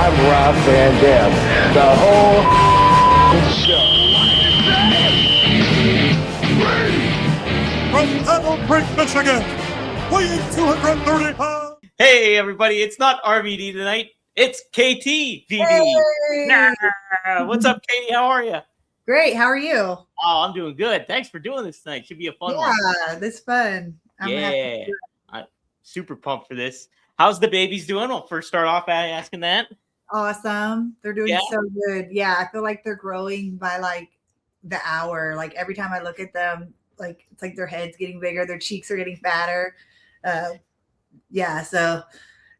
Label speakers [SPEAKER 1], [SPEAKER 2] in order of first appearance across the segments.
[SPEAKER 1] I'm Rob Van Dam. The whole show.
[SPEAKER 2] From Pebble Creek, Michigan, weighing 230 pounds.
[SPEAKER 3] Hey, everybody, it's not RVD tonight. It's KTVD.
[SPEAKER 4] Hey!
[SPEAKER 3] Nah. What's up, Katie? How are you?
[SPEAKER 4] Great. How are you?
[SPEAKER 3] Oh, I'm doing good. Thanks for doing this tonight. Should be a fun one.
[SPEAKER 4] Yeah, this fun.
[SPEAKER 3] I'm super pumped for this. How's the babies doing? We'll first start off by asking that.
[SPEAKER 4] Awesome. They're doing so good. Yeah, I feel like they're growing by like the hour. Like every time I look at them, like it's like their head's getting bigger, their cheeks are getting fatter. Yeah, so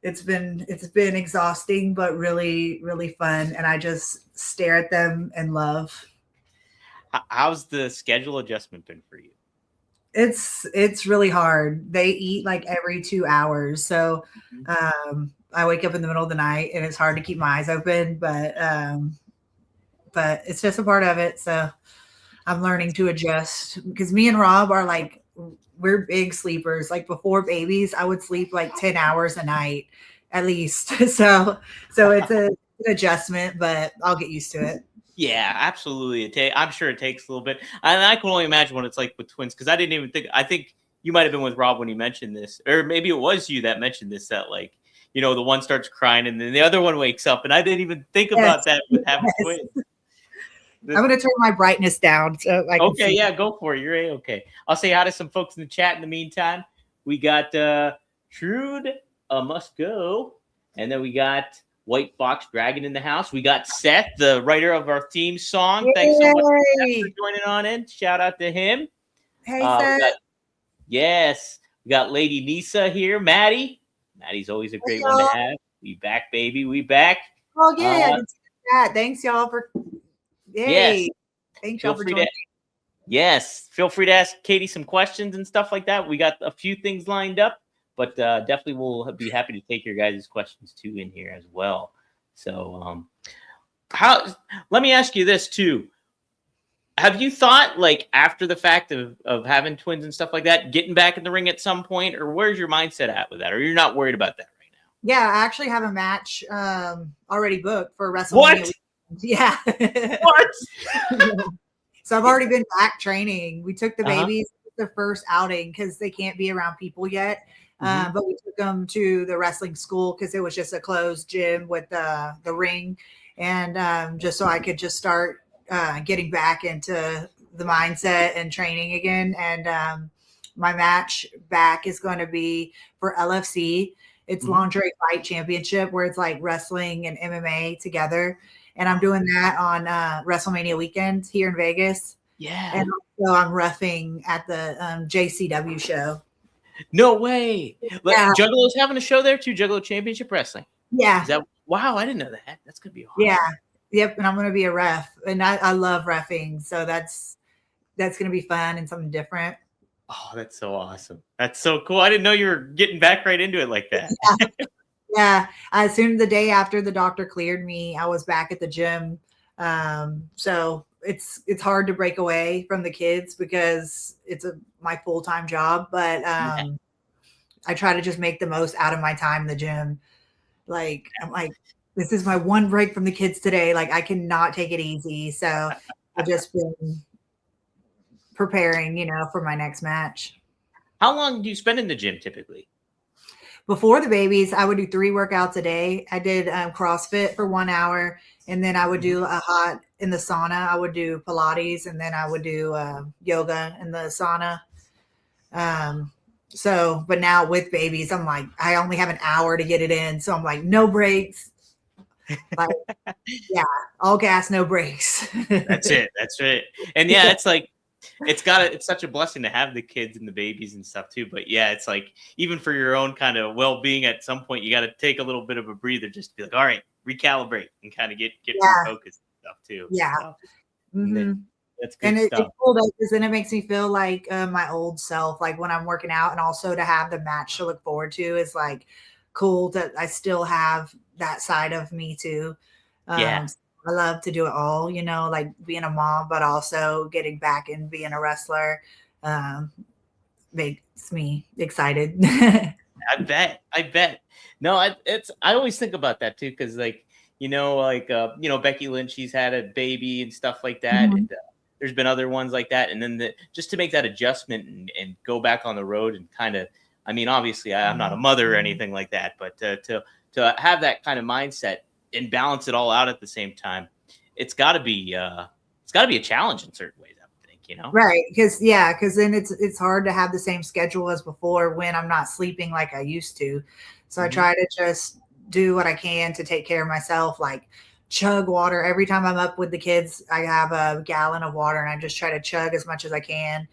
[SPEAKER 4] it's been exhausting, but really, really fun. And I just stare at them and love.
[SPEAKER 3] How's the schedule adjustment been for you?
[SPEAKER 4] It's really hard. They eat like every 2 hours. So I wake up in the middle of the night and it's hard to keep my eyes open, but it's just a part of it. So I'm learning to adjust because me and Rob are like, we're big sleepers. Like before babies, I would sleep like 10 hours a night at least. So it's an adjustment, but I'll get used to it.
[SPEAKER 3] Yeah, absolutely. I'm sure it takes a little bit. And I can only imagine what it's like with twins because I didn't even think. I think you might have been with Rob when he mentioned this, or maybe it was you that mentioned this, that like, you know, the one starts crying and then the other one wakes up. And I didn't even think about that with having twins.
[SPEAKER 4] I'm going to turn my brightness down. So I can
[SPEAKER 3] okay, yeah, go for it. You're okay. I'll say hi to some folks in the chat in the meantime. We got Trude Must Go. And then we got White Fox Dragon in the house. We got Seth, the writer of our theme song.
[SPEAKER 4] Yay!
[SPEAKER 3] Thanks so much for joining on in. Shout out to him.
[SPEAKER 4] Hey, Seth.
[SPEAKER 3] We got Lady Nisa here. Maddie's always a great one to have. We back, baby. We back.
[SPEAKER 4] Oh, yeah. I can see that. Thanks, y'all, for... Yay.
[SPEAKER 3] Yes.
[SPEAKER 4] Thanks, y'all, for joining.
[SPEAKER 3] Yes. Feel free to ask Katie some questions and stuff like that. We got a few things lined up. But definitely we'll be happy to take your guys' questions too in here as well. So let me ask you this too. Have you thought like after the fact of having twins and stuff like that, getting back in the ring at some point, or where's your mindset at with that? Or you're not worried about that right now?
[SPEAKER 4] Yeah, I actually have a match already booked for WrestleMania.
[SPEAKER 3] What?
[SPEAKER 4] Yeah.
[SPEAKER 3] What?
[SPEAKER 4] So I've already been back training. We took the babies the first outing because they can't be around people yet. But we took them to the wrestling school because it was just a closed gym with the ring. And just so I could just start getting back into the mindset and training again. And my match back is going to be for LFC. It's Lingerie Fight Championship where it's like wrestling and MMA together. And I'm doing that on WrestleMania weekend here in Vegas.
[SPEAKER 3] Yeah.
[SPEAKER 4] And also I'm reffing at the JCW show.
[SPEAKER 3] No way.
[SPEAKER 4] Yeah.
[SPEAKER 3] Juggalo's having a show there too, Juggalo Championship Wrestling.
[SPEAKER 4] Yeah.
[SPEAKER 3] Wow, I didn't know that. That's going to be awesome.
[SPEAKER 4] Yeah. Yep. And I'm going to be a ref. And I love reffing. So that's going to be fun and something different.
[SPEAKER 3] Oh, that's so awesome. That's so cool. I didn't know you were getting back right into it like that.
[SPEAKER 4] Yeah. As soon as the day after the doctor cleared me, I was back at the gym. So it's hard to break away from the kids because it's my full-time job, but I try to just make the most out of my time in the gym. Like I'm like, this is my one break from the kids today. Like I cannot take it easy. So I've just been preparing, for my next match.
[SPEAKER 3] How long do you spend in the gym typically?
[SPEAKER 4] Before the babies, I would do 3 workouts a day. I did CrossFit for 1 hour, and then I would do a hot in the sauna. I would do Pilates, and then I would do yoga in the sauna. But now with babies, I'm like, I only have an hour to get it in. So I'm like, no breaks. Like, yeah, all gas, no brakes.
[SPEAKER 3] That's it. And yeah, it's like, it's such a blessing to have the kids and the babies and stuff too. But yeah, it's like, even for your own kind of well-being at some point, you got to take a little bit of a breather just to be like, all right, recalibrate and kind of get some focus and stuff too.
[SPEAKER 4] Yeah.
[SPEAKER 3] So, that's good
[SPEAKER 4] and
[SPEAKER 3] stuff.
[SPEAKER 4] it's cool because then it makes me feel like my old self, like when I'm working out, and also to have the match to look forward to is like cool that I still have that side of me too. I love to do it all, like being a mom, but also getting back and being a wrestler makes me excited.
[SPEAKER 3] I bet. No, I always think about that too, because like like Becky Lynch, she's had a baby and stuff like that.
[SPEAKER 4] Mhm.
[SPEAKER 3] And there's been other ones like that. And then just to make that adjustment and go back on the road and kind of, I mean, obviously I'm not a mother or anything like that, but to have that kind of mindset and balance it all out at the same time, it's got to be a challenge in certain ways, I would think.
[SPEAKER 4] Right, because then it's hard to have the same schedule as before when I'm not sleeping like I used to. So I try to just do what I can to take care of myself, like chug water every time I'm up with the kids. I have a gallon of water and I just try to chug as much as I can,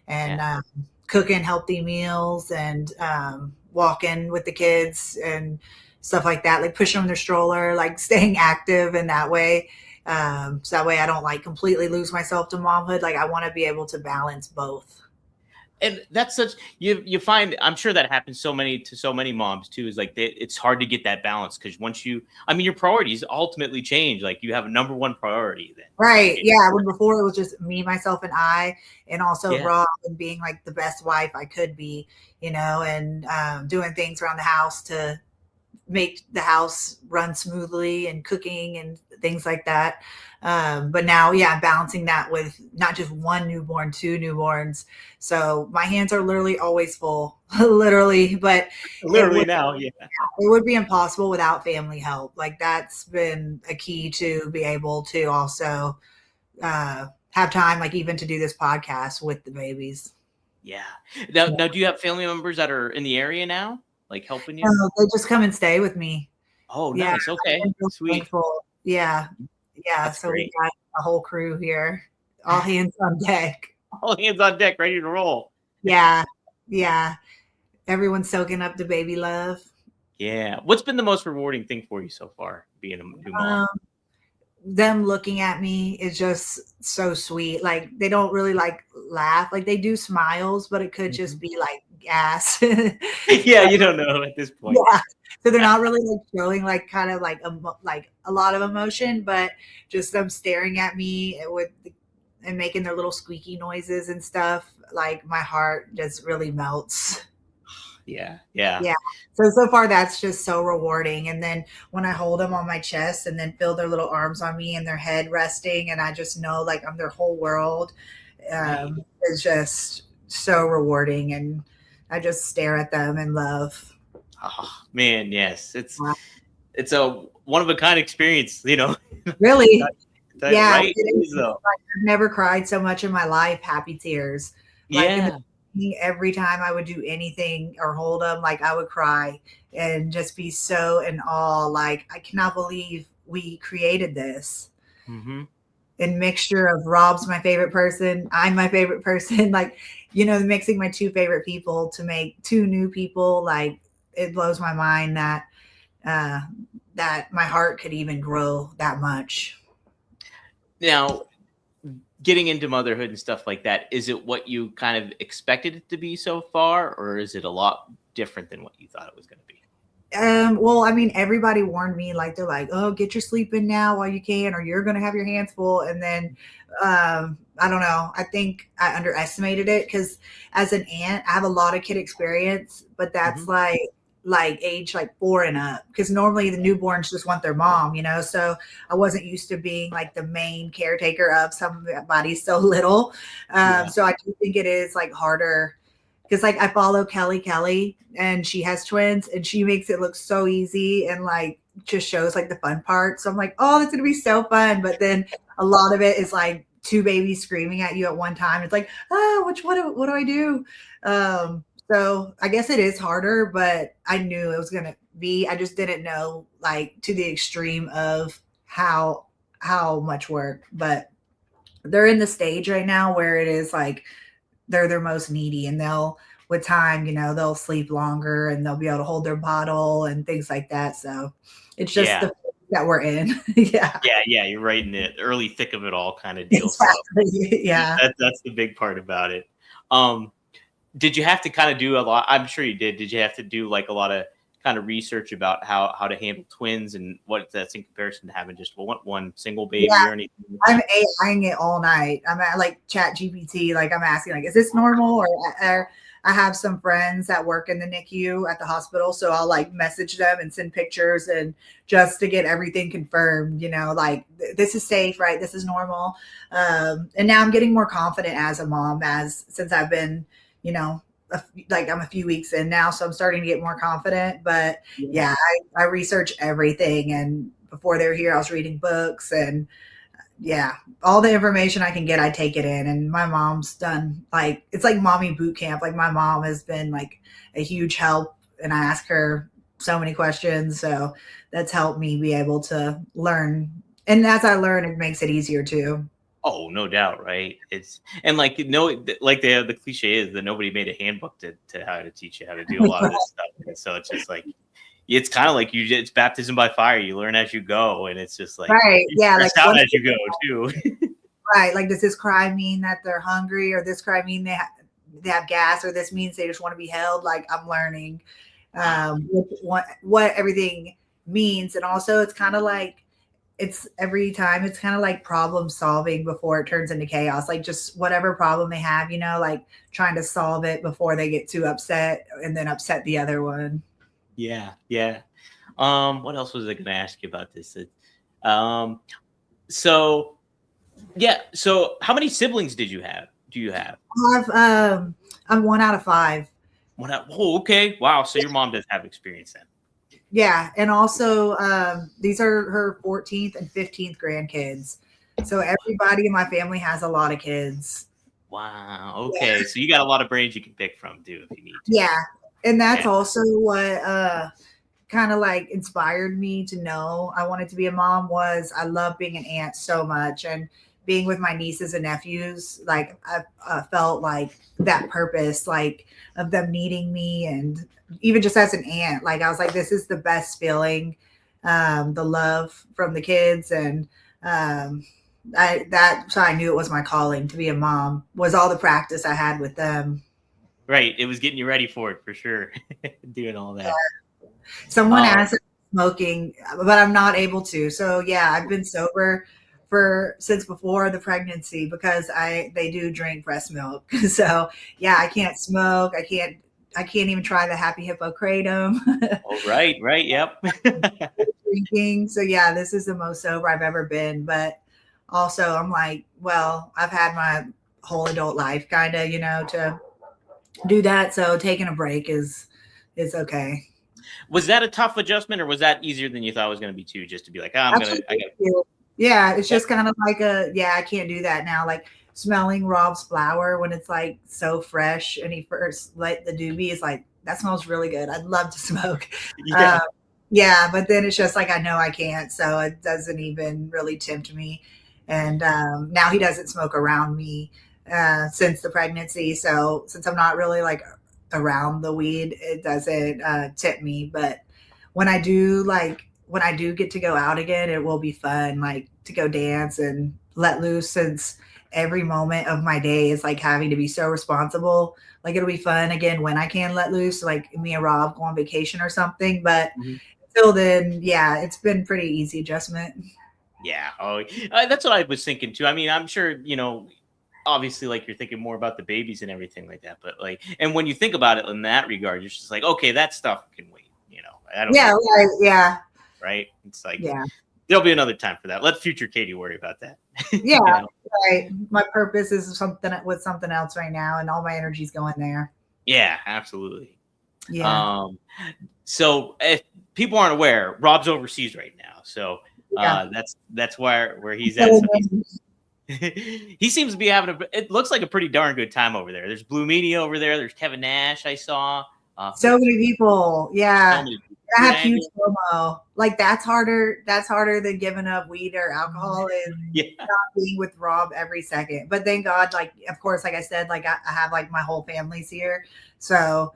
[SPEAKER 4] and cooking healthy meals and walking with the kids and stuff like that, like pushing them in their stroller, like staying active in that way. So that way I don't like completely lose myself to momhood. Like I want to be able to balance both.
[SPEAKER 3] And that's such, you find, I'm sure that happens to so many moms too, is like it's hard to get that balance because once your priorities ultimately change. Like you have a number one priority then.
[SPEAKER 4] Right. Yeah. When before it was just me, myself, and I, and also
[SPEAKER 3] Yeah.
[SPEAKER 4] Rob, and being like the best wife I could be, and doing things around the house to make the house run smoothly and cooking and things like that. But now, I'm balancing that with not just one newborn, two newborns. So my hands are literally always full, literally, but
[SPEAKER 3] Literally now. Yeah.
[SPEAKER 4] it would be impossible without family help. Like that's been a key to be able to also have time, like even to do this podcast with the babies.
[SPEAKER 3] Yeah. Now, do you have family members that are in the area now, like helping you?
[SPEAKER 4] They just come and stay with me.
[SPEAKER 3] Oh, nice. Okay.
[SPEAKER 4] I'm so
[SPEAKER 3] Sweet.
[SPEAKER 4] thankful. Yeah.
[SPEAKER 3] That's
[SPEAKER 4] So
[SPEAKER 3] great.
[SPEAKER 4] we got a whole crew here, all hands on deck.
[SPEAKER 3] All hands on deck, ready to roll.
[SPEAKER 4] Yeah. Everyone's soaking up the baby love.
[SPEAKER 3] Yeah. What's been the most rewarding thing for you so far, being a new mom?
[SPEAKER 4] Them looking at me is just so sweet. Like they don't really like laugh. Like they do smiles, but it could just be like gas.
[SPEAKER 3] Yeah, you don't know at this point.
[SPEAKER 4] Yeah. So they're not really like showing like kind of like a lot of emotion, but just them staring at me and making their little squeaky noises and stuff. Like my heart just really melts.
[SPEAKER 3] Yeah.
[SPEAKER 4] So far that's just so rewarding. And then when I hold them on my chest and then feel their little arms on me and their head resting, and I just know like I'm their whole world, it's just so rewarding. And I just stare at them in love.
[SPEAKER 3] Oh man, yes. It's a one of a kind experience,
[SPEAKER 4] Really?
[SPEAKER 3] Right?
[SPEAKER 4] It is. Like, I've never cried so much in my life. Happy tears. Like every time I would do anything or hold them, like I would cry and just be so in awe. Like I cannot believe we created this.
[SPEAKER 3] Mm-hmm.
[SPEAKER 4] And mixture of Rob's my favorite person, I'm my favorite person. Like, mixing my two favorite people to make two new people. Like it blows my mind that my heart could even grow that much.
[SPEAKER 3] Now, getting into motherhood and stuff like that, is it what you kind of expected it to be so far, or is it a lot different than what you thought it was going to be?
[SPEAKER 4] Well, I mean, everybody warned me, like they're like, oh, get your sleep in now while you can, or you're going to have your hands full. And then, I don't know. I think I underestimated it because as an aunt, I have a lot of kid experience, but that's like age like 4 and up, because normally the newborns just want their mom, so I wasn't used to being like the main caretaker of somebody so little. So I do think it is like harder because like I follow Kelly and she has twins and she makes it look so easy and like just shows like the fun part. So I'm like, oh, that's gonna be so fun. But then a lot of it is like two babies screaming at you at one time. It's like, what do I do? So I guess it is harder, but I knew it was going to be. I just didn't know like to the extreme of how much work. But they're in the stage right now where it is like they're their most needy, and with time, they'll sleep longer and they'll be able to hold their bottle and things like that. So it's just the phase that we're in. Yeah,
[SPEAKER 3] you're right in the early thick of it all kind of deal.
[SPEAKER 4] Exactly.
[SPEAKER 3] So
[SPEAKER 4] yeah,
[SPEAKER 3] that's the big part about it. Did you have to kind of do a lot? I'm sure you did. Did you have to do like a lot of kind of research about how to handle twins and what that's in comparison to having just one single baby or anything?
[SPEAKER 4] I'm AIing it all night. I'm at like Chat GPT. Like I'm asking, like, is this normal? Or I have some friends that work in the NICU at the hospital, so I'll like message them and send pictures and just to get everything confirmed, like this is safe, right? This is normal. And now I'm getting more confident as a mom since I've been, I'm a few weeks in now, so I'm starting to get more confident. But yeah, I research everything, and before they were here, I was reading books, and yeah, all the information I can get, I take it in. And my mom's done it's like mommy boot camp. Like my mom has been like a huge help, and I ask her so many questions, so that's helped me be able to learn. And as I learn, it makes it easier too.
[SPEAKER 3] Oh, no doubt, right? Like the cliche is that nobody made a handbook to how to teach you how to do a lot of this stuff. And so it's just like it's kind of like it's baptism by fire. You learn as you go, and it's just like
[SPEAKER 4] right, yeah,
[SPEAKER 3] like out as you go too.
[SPEAKER 4] Right, like does this cry mean that they're hungry, or this cry mean they have gas, or this means they just want to be held? Like I'm learning what everything means, and also it's kind of like every time it's kind of like problem solving before it turns into chaos. Like just whatever problem they have, like trying to solve it before they get too upset and then upset the other one.
[SPEAKER 3] Yeah. What else was I going to ask you about this? So how many siblings do you have?
[SPEAKER 4] I'm 1 out of 5.
[SPEAKER 3] Okay. Wow. So your mom does have experience then.
[SPEAKER 4] Yeah, and also these are her 14th and 15th grandkids. So everybody in my family has a lot of kids.
[SPEAKER 3] Wow. Okay. Yeah. So you got a lot of brains you can pick from too if you need to.
[SPEAKER 4] Yeah. And that's also what kind of like inspired me to know I wanted to be a mom. Was I love being an aunt so much, and being with my nieces and nephews. Like I felt like that purpose, like of them needing me, and even just as an aunt, like I was like, this is the best feeling, the love from the kids. And so I knew it was my calling to be a mom, was all the practice I had with them.
[SPEAKER 3] Right. It was getting you ready for it for sure. Doing all that.
[SPEAKER 4] Someone asked smoking, but I'm not able to. So yeah, I've been sober since before the pregnancy because they do drink breast milk. So yeah, I can't smoke. I can't even try the Happy Hippo Kratom.
[SPEAKER 3] Oh, right. Yep.
[SPEAKER 4] Drinking. So yeah, this is the most sober I've ever been. But also I'm like, well, I've had my whole adult life kind of, to do that. So taking a break is okay.
[SPEAKER 3] Was that a tough adjustment, or was that easier than you thought it was going to be too? Just to be like,
[SPEAKER 4] yeah, it's just kind of like I can't do that now. Like smelling Rob's flower when it's like so fresh, and he first lit the doobie is like, that smells really good. I'd love to smoke. Yeah. But then it's just like, I know I can't, so it doesn't even really tempt me. And now he doesn't smoke around me since the pregnancy. So since I'm not really like around the weed, it doesn't tip me. But when I do get to go out again, it will be fun, like to go dance and let loose, since every moment of my day is like having to be so responsible. Like it'll be fun again when I can let loose, like me and Rob go on vacation or something. But until then, yeah, it's been pretty easy adjustment.
[SPEAKER 3] Yeah. Oh, that's what I was thinking too. I mean, I'm sure, obviously like you're thinking more about the babies and everything like that, but like, and when you think about it in that regard, you're just like, okay, that stuff can wait, I don't know.
[SPEAKER 4] Right, yeah.
[SPEAKER 3] Right. It's like, there'll be another time for that. Let future Katie worry about that.
[SPEAKER 4] Yeah. Right. My purpose is something else right now, and all my energy's going there.
[SPEAKER 3] Yeah, absolutely.
[SPEAKER 4] Yeah.
[SPEAKER 3] So if people aren't aware, Rob's overseas right now. So that's where he's at. So he seems to be having it looks like a pretty darn good time over there. There's Blue Meanie over there. There's Kevin Nash. I saw
[SPEAKER 4] so many people. Yeah. I have huge FOMO. Like that's harder than giving up weed or alcohol, and not being with Rob every second. But thank God, like of course, like I said, like I have like my whole family's here. So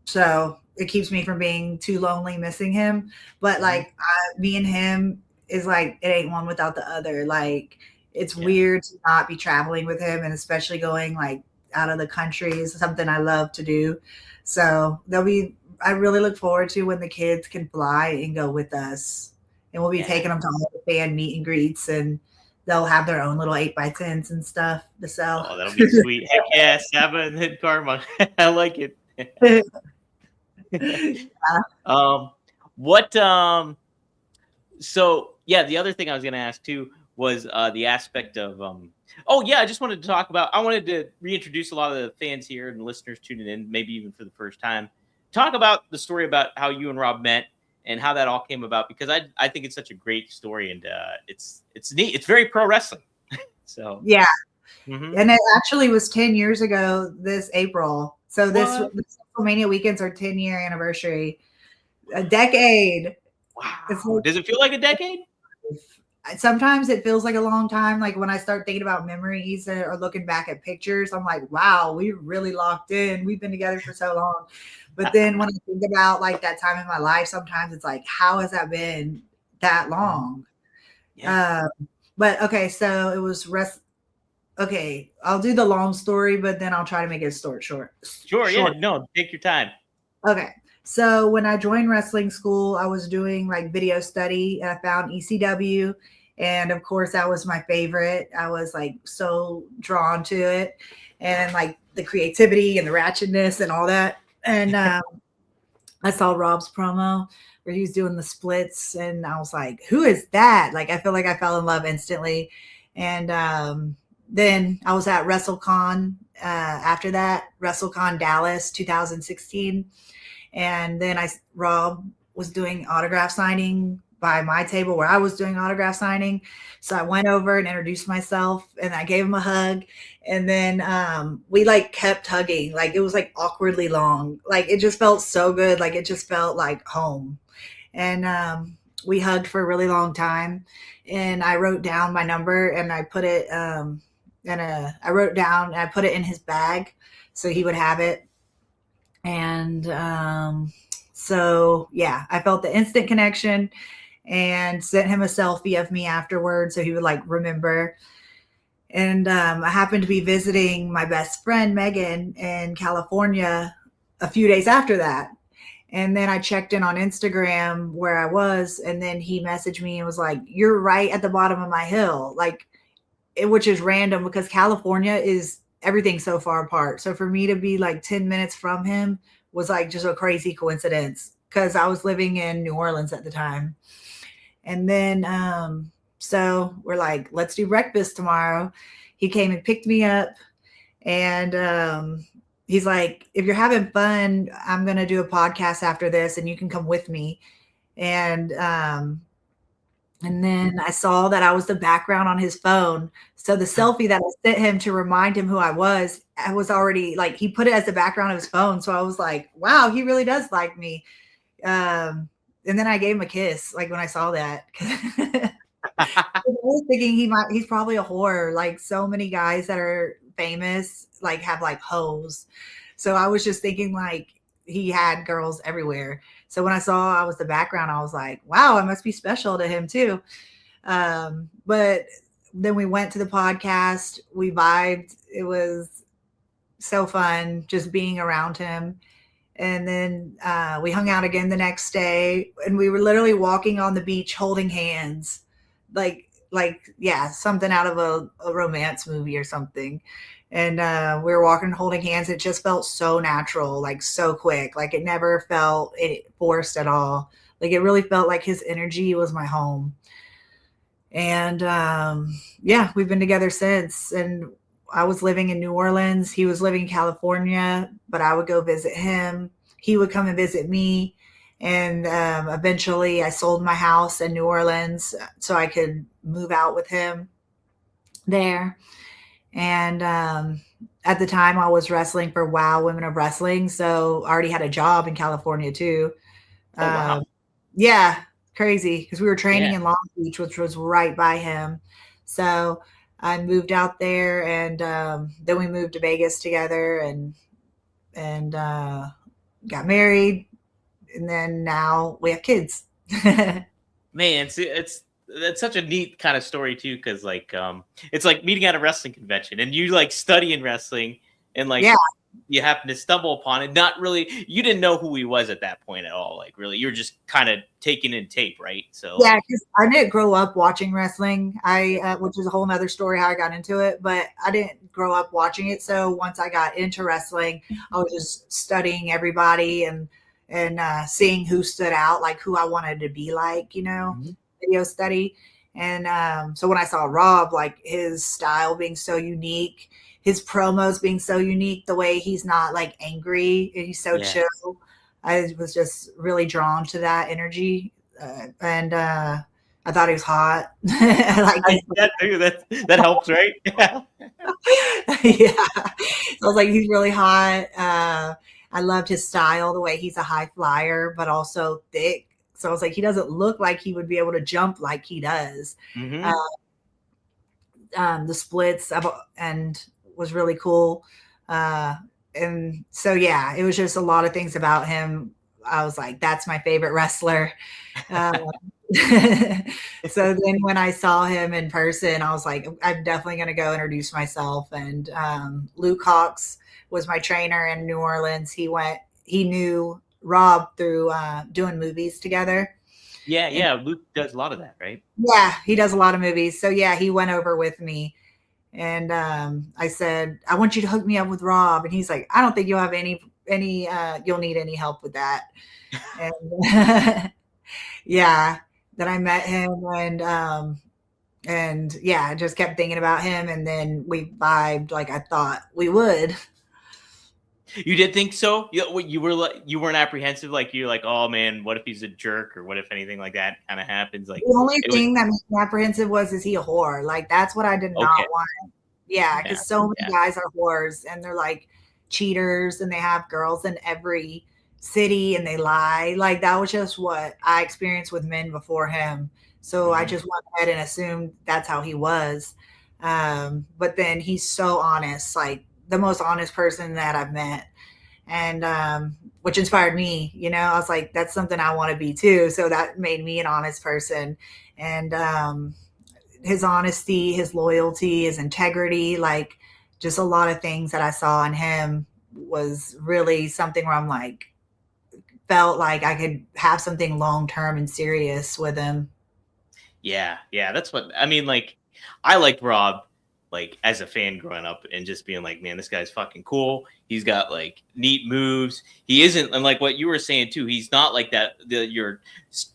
[SPEAKER 4] so it keeps me from being too lonely missing him. But like me and him is like, it ain't one without the other. Like it's weird to not be traveling with him, and especially going like out of the country is something I love to do. So I really look forward to when the kids can fly and go with us, and we'll be taking them to all the fan meet and greets and they'll have their own little 8x10s and stuff to sell.
[SPEAKER 3] Oh, that'll be sweet. Heck yeah, Saba and then Karma. I like it. What so yeah, the other thing I was gonna ask too was the aspect of oh yeah, I just wanted to talk about, I wanted to reintroduce a lot of the fans here and listeners tuning in, maybe even for the first time. Talk about the story about how you and Rob met and how that all came about, because I think it's such a great story, and it's neat. It's very pro wrestling. So
[SPEAKER 4] Yeah.
[SPEAKER 3] Mhm.
[SPEAKER 4] And it actually was 10 years ago this April. So this
[SPEAKER 3] What?
[SPEAKER 4] the WrestleMania weekends are 10-year anniversary. A decade. It's
[SPEAKER 3] Wow. Does it feel like a decade?
[SPEAKER 4] sometimes it feels like a long time. Like when I start thinking about memories or looking back at pictures, I'm like, wow, we really locked in. We've been together for so long. But then when I think about like that time in my life, sometimes it's like, how has that been that long?
[SPEAKER 3] Yeah.
[SPEAKER 4] But okay, so it was okay, I'll do the long story, but then I'll try to make it short.
[SPEAKER 3] Sure. Yeah. No, take your time.
[SPEAKER 4] Okay. So when I joined wrestling school, I was doing like video study, and I found ECW. And of course, that was my favorite. I was like so drawn to it, and like the creativity and the ratchetness and all that. And I saw Rob's promo where he was doing the splits, and I was like, who is that? Like, I feel like I fell in love instantly. And then I was at WrestleCon after that, WrestleCon Dallas 2016. And then Rob was doing autograph signing by my table where I was doing autograph signing. So I went over and introduced myself, and I gave him a hug. And then we like kept hugging. Like it was like awkwardly long. Like it just felt so good. Like it just felt like home. And we hugged for a really long time. And I wrote down my number, and I put it I wrote down, and I put it in his bag so he would have it. And so, yeah, I felt the instant connection, and sent him a selfie of me afterwards so he would like remember. And I happened to be visiting my best friend, Megan, in California a few days after that. And then I checked in on Instagram where I was, and then he messaged me and was like, you're right at the bottom of my hill. Like, which is random because California is everything so far apart. So for me to be like 10 minutes from him was like just a crazy coincidence, because I was living in New Orleans at the time. And then so we're like, let's do breakfast tomorrow. He came and picked me up, and he's like, if you're having fun, I'm going to do a podcast after this and you can come with me. And then I saw that I was the background on his phone. So the selfie that I sent him to remind him who I was already like, he put it as the background of his phone. So I was like, wow, he really does like me. And then I gave him a kiss, like when I saw that. I was thinking he's probably a whore. Like so many guys that are famous, like have like hoes. So I was just thinking like he had girls everywhere. So when I saw I was the background, I was like, wow, I must be special to him too. But then we went to the podcast, we vibed. It was so fun just being around him. And then we hung out again the next day, and we were literally walking on the beach holding hands. Like, yeah, something out of a romance movie or something. And we were walking holding hands. It just felt so natural, like so quick. Like it never felt forced at all. Like it really felt like his energy was my home. And yeah, we've been together since. And I was living in New Orleans. He was living in California, but I would go visit him. He would come and visit me. And eventually I sold my house in New Orleans so I could move out with him there. And at the time I was wrestling for WOW Women of Wrestling. So I already had a job in California too.
[SPEAKER 3] Oh, wow.
[SPEAKER 4] Yeah, crazy. Because we were training in Long Beach, which was right by him. So I moved out there, and then we moved to Vegas together and got married. And then now we have kids.
[SPEAKER 3] Man, it's that's such a neat kind of story too, because like it's like meeting at a wrestling convention, and you like studying wrestling, and like you happened to stumble upon it. Not really, you didn't know who he was at that point at all. Like really, you were just kind of taking in tape, right? So
[SPEAKER 4] Yeah, because I didn't grow up watching wrestling. Which is a whole nother story how I got into it, but I didn't grow up watching it. So once I got into wrestling, I was just studying everybody and seeing who stood out, like who I wanted to be like, video study. And so when I saw Rob, like his style being so unique, his promos being so unique, the way he's not like angry and he's so chill, I was just really drawn to that energy. And I thought he was hot. I like
[SPEAKER 3] that too. That helps, right? Yeah.
[SPEAKER 4] yeah. So I was like, he's really hot. I loved his style, the way he's a high flyer, but also thick. So I was like, he doesn't look like he would be able to jump like he does.
[SPEAKER 3] Mm-hmm.
[SPEAKER 4] The splits and was really cool. And so, yeah, it was just a lot of things about him. I was like, that's my favorite wrestler. So then when I saw him in person, I was like, I'm definitely going to go introduce myself. And Luke Hawx was my trainer in New Orleans. He knew Rob through doing movies together.
[SPEAKER 3] Yeah. Luke does a lot of that, right?
[SPEAKER 4] Yeah, he does a lot of movies. So yeah, he went over with me. And I said, I want you to hook me up with Rob. And he's like, I don't think you'll have you'll need any help with that. And yeah, then I met him and yeah, I just kept thinking about him. And then we vibed like I thought we would.
[SPEAKER 3] You did think so? You weren't apprehensive, like you're like, oh man, what if he's a jerk, or what if anything like that kind of happens? Like
[SPEAKER 4] the only thing that made me apprehensive was, is he a whore? Like that's what I did not want. Yeah, because so many guys are whores and they're like cheaters and they have girls in every city and they lie. Like that was just what I experienced with men before him. So I just went ahead and assumed that's how he was. But then he's so honest, like the most honest person that I've met. And which inspired me, I was like, that's something I want to be too. So that made me an honest person. And his honesty, his loyalty, his integrity, like just a lot of things that I saw in him was really something where I'm like, felt like I could have something long-term and serious with him.
[SPEAKER 3] Yeah. That's what I mean. Like, I liked Rob, like as a fan growing up, and just being like, man, this guy's fucking cool. He's got like neat moves. He isn't, and like what you were saying too, he's not like that your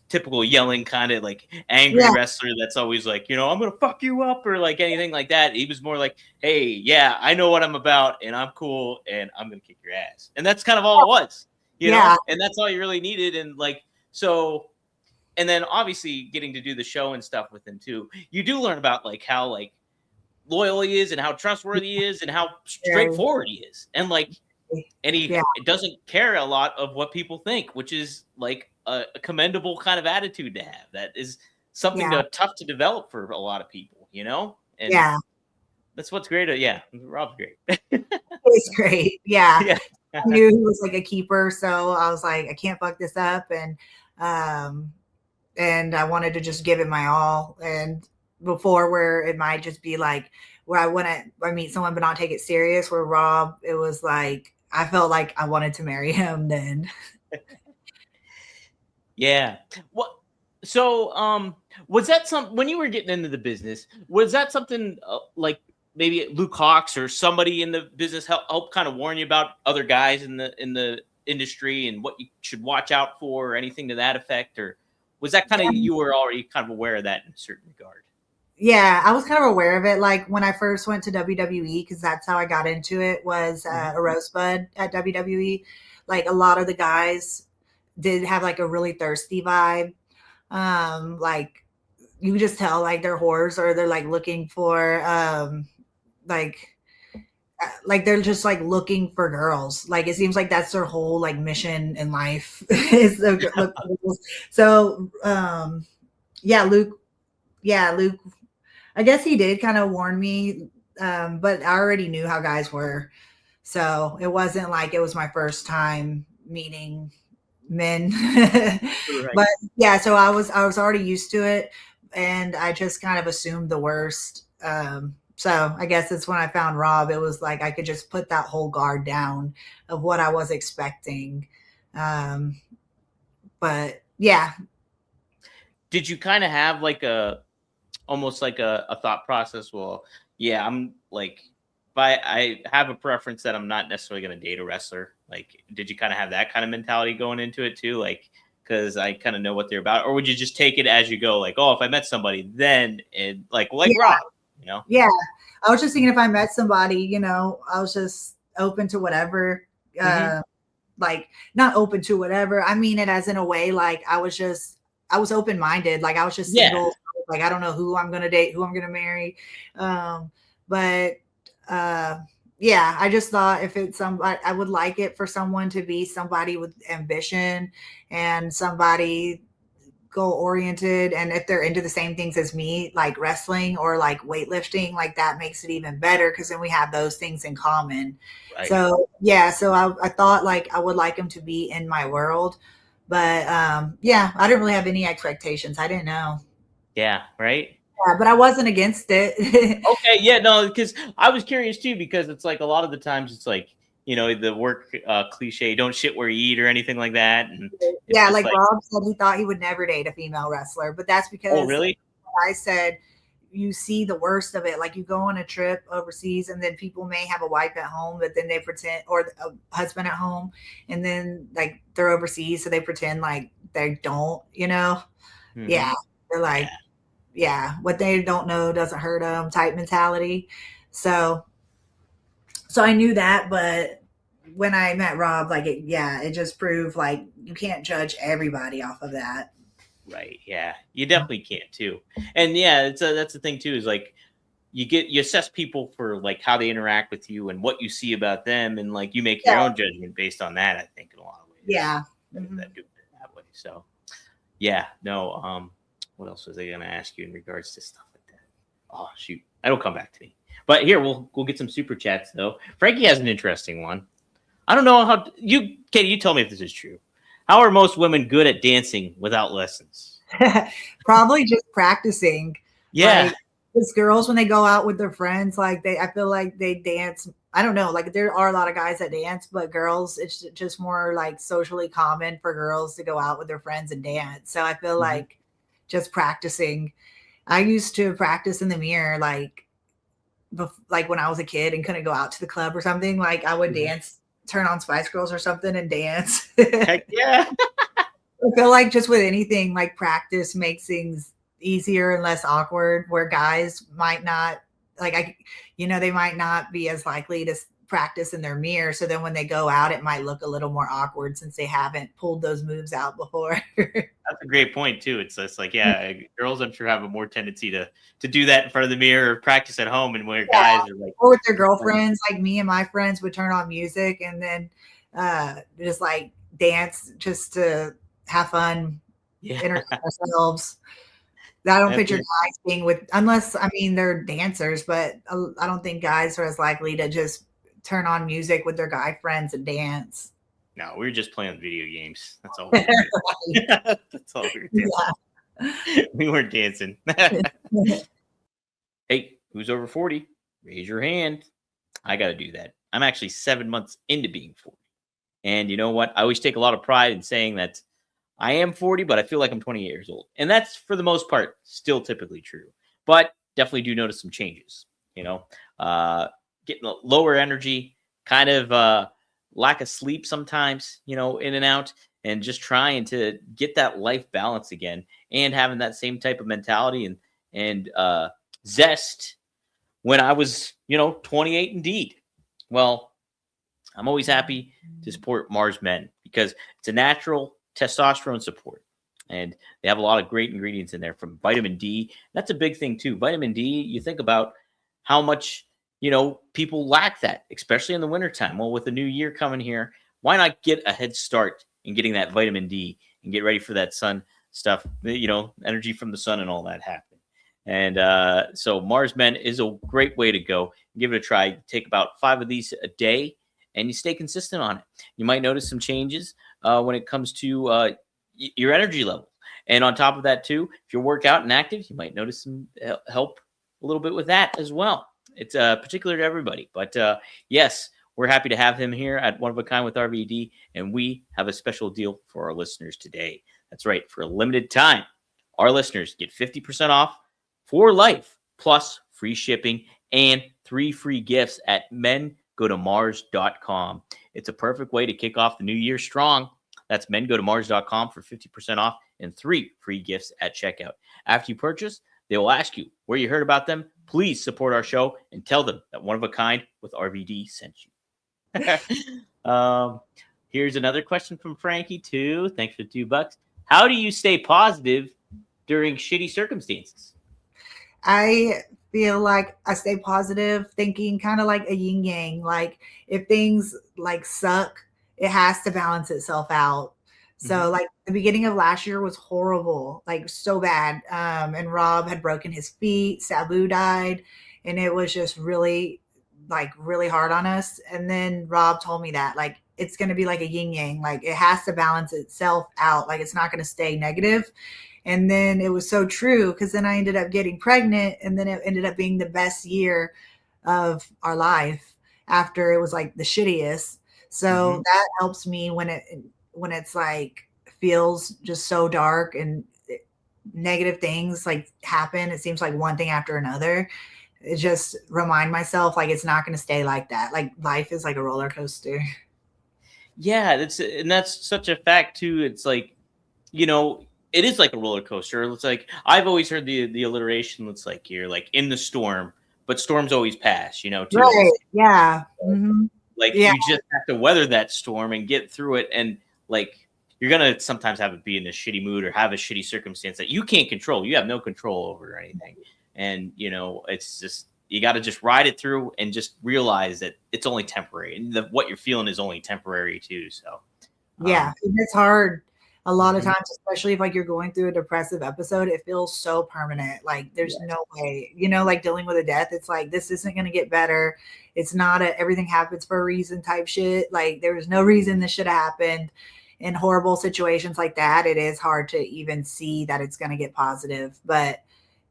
[SPEAKER 3] typical yelling kind of like angry wrestler that's always like, I'm gonna fuck you up or like anything like that. He was more like, hey, yeah, I know what I'm about and I'm cool and I'm gonna kick your ass. And that's kind of all it was, you know, and that's all you really needed. And like, so, and then obviously getting to do the show and stuff with him too, you do learn about like how like loyal he is and how trustworthy he is and how straightforward he is. And like, and he doesn't care a lot of what people think, which is like a commendable kind of attitude to have. That is something tough to develop for a lot of people, And that's what's great. Rob's great.
[SPEAKER 4] He's great. Yeah. I knew he was like a keeper. So I was like, I can't fuck this up. And I wanted to just give it my all. And before, where it might just be like where I meet someone but not take it serious, where Rob, it was like I felt like I wanted to marry him then.
[SPEAKER 3] Yeah. What? So, was that when you were getting into the business? Was that something like maybe Luke Hawx or somebody in the business help kind of warn you about other guys in the industry and what you should watch out for, or anything to that effect, or was that kind of you were already kind of aware of that in a certain regard?
[SPEAKER 4] Yeah, I was kind of aware of it. Like when I first went to WWE, because that's how I got into it, was a rosebud at WWE. Like a lot of the guys did have like a really thirsty vibe. Like you just tell like they're whores, or they're like looking for like they're just like looking for girls. Like it seems like that's their whole like mission in life. Is so Luke, I guess he did kind of warn me, but I already knew how guys were. So it wasn't like it was my first time meeting men. But yeah, so I was already used to it, and I just kind of assumed the worst. So I guess it's when I found Rob, it was like I could just put that whole guard down of what I was expecting. Um, but yeah.
[SPEAKER 3] Did you kind of have like almost like a thought process? Well, yeah, I'm like, if I have a preference that I'm not necessarily going to date a wrestler. Like, did you kind of have that kind of mentality going into it too? Like, because I kind of know what they're about, or would you just take it as you go? Like, oh, if I met somebody, then it like
[SPEAKER 4] Yeah.
[SPEAKER 3] Rob, you know?
[SPEAKER 4] Yeah. I was just thinking if I met somebody, you know, I was just open to whatever.
[SPEAKER 3] Mhm.
[SPEAKER 4] Like not open to whatever. I mean it as in a way like I was open minded. Like I was just
[SPEAKER 3] Yeah,
[SPEAKER 4] single. Like I don't know who I'm gonna date, who I'm gonna marry. But yeah, I just thought if it's somebody, I would like it for someone to be somebody with ambition and somebody goal oriented, and if they're into the same things as me, like wrestling or like weightlifting, like that makes it even better because then we have those things in common.
[SPEAKER 3] right.
[SPEAKER 4] So yeah, so I thought like I would like them to be in my world, but yeah, I didn't really have any expectations. I didn't know.
[SPEAKER 3] Yeah, right.
[SPEAKER 4] Yeah, but I wasn't against it.
[SPEAKER 3] Okay, yeah, no, because I was curious too, because it's like a lot of the times it's like, the work cliche, don't shit where you eat or anything like that. And it's
[SPEAKER 4] Yeah,
[SPEAKER 3] just
[SPEAKER 4] like
[SPEAKER 3] like,
[SPEAKER 4] Rob said he thought he would never date a female wrestler, but that's
[SPEAKER 3] oh,
[SPEAKER 4] because
[SPEAKER 3] really?
[SPEAKER 4] I said you see the worst of it. Like you go on a trip overseas and then people may have a wife at home, but then they pretend, or a husband at home, and then like they're overseas, so they pretend like they don't, you know?
[SPEAKER 3] Mhm.
[SPEAKER 4] Yeah. They're
[SPEAKER 3] Yeah,
[SPEAKER 4] like, yeah, what they don't know doesn't hurt them type mentality. So, so I knew that, but when I met Rob, like, it just proved like you can't judge everybody off of that.
[SPEAKER 3] right. Yeah, you definitely can't too. And yeah, that's the thing too, is like you assess people for like how they interact with you and what you see about them, and like you make your
[SPEAKER 4] Yeah.
[SPEAKER 3] own judgment based on that. I think in a lot of ways,
[SPEAKER 4] Yeah. Mhm.
[SPEAKER 3] that do it that way. So yeah, no. What else was I going to ask you in regards to stuff like that? Oh shoot, that'll come back to me. But here we'll get some super chats though. Frankie has an interesting one. I don't know how Katie. You tell me if this is true. How are most women good at dancing without lessons?
[SPEAKER 4] Probably just practicing.
[SPEAKER 3] Yeah.
[SPEAKER 4] Like these girls when they go out with their friends, like I feel like they dance. I don't know, like there are a lot of guys that dance, but girls, it's just more like socially common for girls to go out with their friends and dance. So I feel
[SPEAKER 3] Mhm.
[SPEAKER 4] like just practicing. I used to practice in the mirror, like when I was a kid and couldn't go out to the club or something. Like I would
[SPEAKER 3] Mhm.
[SPEAKER 4] dance, turn on Spice Girls or something, and dance.
[SPEAKER 3] Heck yeah.
[SPEAKER 4] I feel like just with anything, like practice makes things easier and less awkward. Where guys might not, like they might not be as likely to practice in their mirror. So then when they go out, it might look a little more awkward since they haven't pulled those moves out before.
[SPEAKER 3] That's a great point too. It's just like, yeah, girls I'm sure have a more tendency to do that in front of the mirror or practice at home, and where
[SPEAKER 4] Yeah.
[SPEAKER 3] guys are like,
[SPEAKER 4] Or with their girlfriends, like me and my friends would turn on music and then just like dance just to have fun,
[SPEAKER 3] yeah,
[SPEAKER 4] entertain ourselves. I don't
[SPEAKER 3] that's
[SPEAKER 4] picture guys being with, unless I mean they're dancers, but I don't think guys are as likely to just turn on music with their guy friends and dance.
[SPEAKER 3] no, we were just playing video games. That's all. We were doing. That's all we were doing. We weren't dancing. Hey, who's over 40? Raise your hand. I got to do that. I'm actually 7 months into being 40. And you know what? I always take a lot of pride in saying that I am 40, but I feel like I'm 28 years old. And that's for the most part still typically true. But definitely do notice some changes, you know, getting a lower energy, kind of lack of sleep sometimes, in and out, and just trying to get that life balance again and having that same type of mentality and zest when I was, 28 indeed. Well, I'm always happy to support Mars Men because it's a natural testosterone support. And they have a lot of great ingredients in there from vitamin D. That's a big thing too. Vitamin D, you think about how much, people lack that, especially in the wintertime. Well, with the new year coming here, why not get a head start in getting that vitamin D and get ready for that sun stuff, energy from the sun and all that happening. And so Mars Men is a great way to go. Give it a try. Take about 5 of these a day and you stay consistent on it. You might notice some changes when it comes to your energy level. And on top of that, too, if you're workout and active, you might notice some help a little bit with that as well. It's particular to everybody. But yes, we're happy to have him here at One of a Kind with RVD, and we have a special deal for our listeners today. That's right. For a limited time, our listeners get 50% off for life, plus free shipping and 3 free gifts at mengotomars.com. It's a perfect way to kick off the new year strong. That's mengotomars.com for 50% off and 3 free gifts at checkout. After you purchase, they will ask you where you heard about them. Please support our show and tell them that One of a Kind with RVD sent you. Here's another question from Frankie too. Thanks for the $2. How do you stay positive during shitty circumstances?
[SPEAKER 4] I feel like I stay positive, thinking kind of like a yin yang. Like if things like suck, it has to balance itself out. So like the beginning of last year was horrible, like so bad. And Rob had broken his feet, Sabu died, and it was just really hard on us. And then Rob told me that like it's going to be like a yin yang, like it has to balance itself out, like it's not going to stay negative. And then it was so true, because then I ended up getting pregnant, and then it ended up being the best year of our life after it was like the shittiest. So that helps me when it's like feels just so dark and negative things like happen. It seems like one thing after another. It just remind myself like it's not going to stay like that. Like life is like a roller coaster.
[SPEAKER 3] Yeah, that's such a fact too. It's like, it is like a roller coaster. It's like I've always heard the alliteration. It's like you're like in the storm, but storms always pass. Too.
[SPEAKER 4] Right? Yeah.
[SPEAKER 3] Like you just have to weather that storm and get through it. And like you're gonna sometimes have it be in a shitty mood or have a shitty circumstance that you can't control. You have no control over or anything. And it's just you got to just ride it through and just realize that it's only temporary, and what you're feeling is only temporary too. So
[SPEAKER 4] it's hard. A lot of times, especially if like you're going through a depressive episode, it feels so permanent. Like there's no way, like dealing with a death. It's like, this isn't going to get better. It's not everything happens for a reason type shit. Like there was no reason this should have happened. In horrible situations like that, it is hard to even see that it's going to get positive, but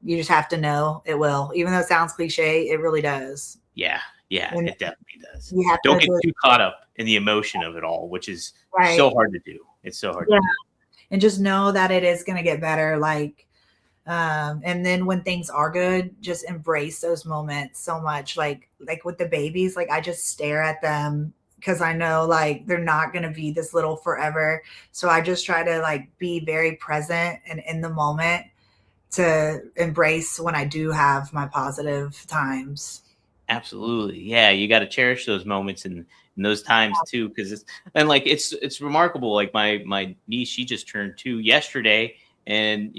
[SPEAKER 4] you just have to know it will. Even though it sounds cliche, it really does.
[SPEAKER 3] Yeah,
[SPEAKER 4] and
[SPEAKER 3] it definitely does. Don't get too caught up in the emotion of it all, which is so hard to do. It's so hard to do.
[SPEAKER 4] And just know that it is going to get better. Like, and then when things are good, just embrace those moments so much. Like with the babies, like I just stare at them because I know like they're not going to be this little forever. So I just try to like be very present and in the moment to embrace when I do have my positive times.
[SPEAKER 3] Absolutely. Yeah. You got to cherish those moments and those times too. Cause it's remarkable. Like my niece, she just turned 2 yesterday, and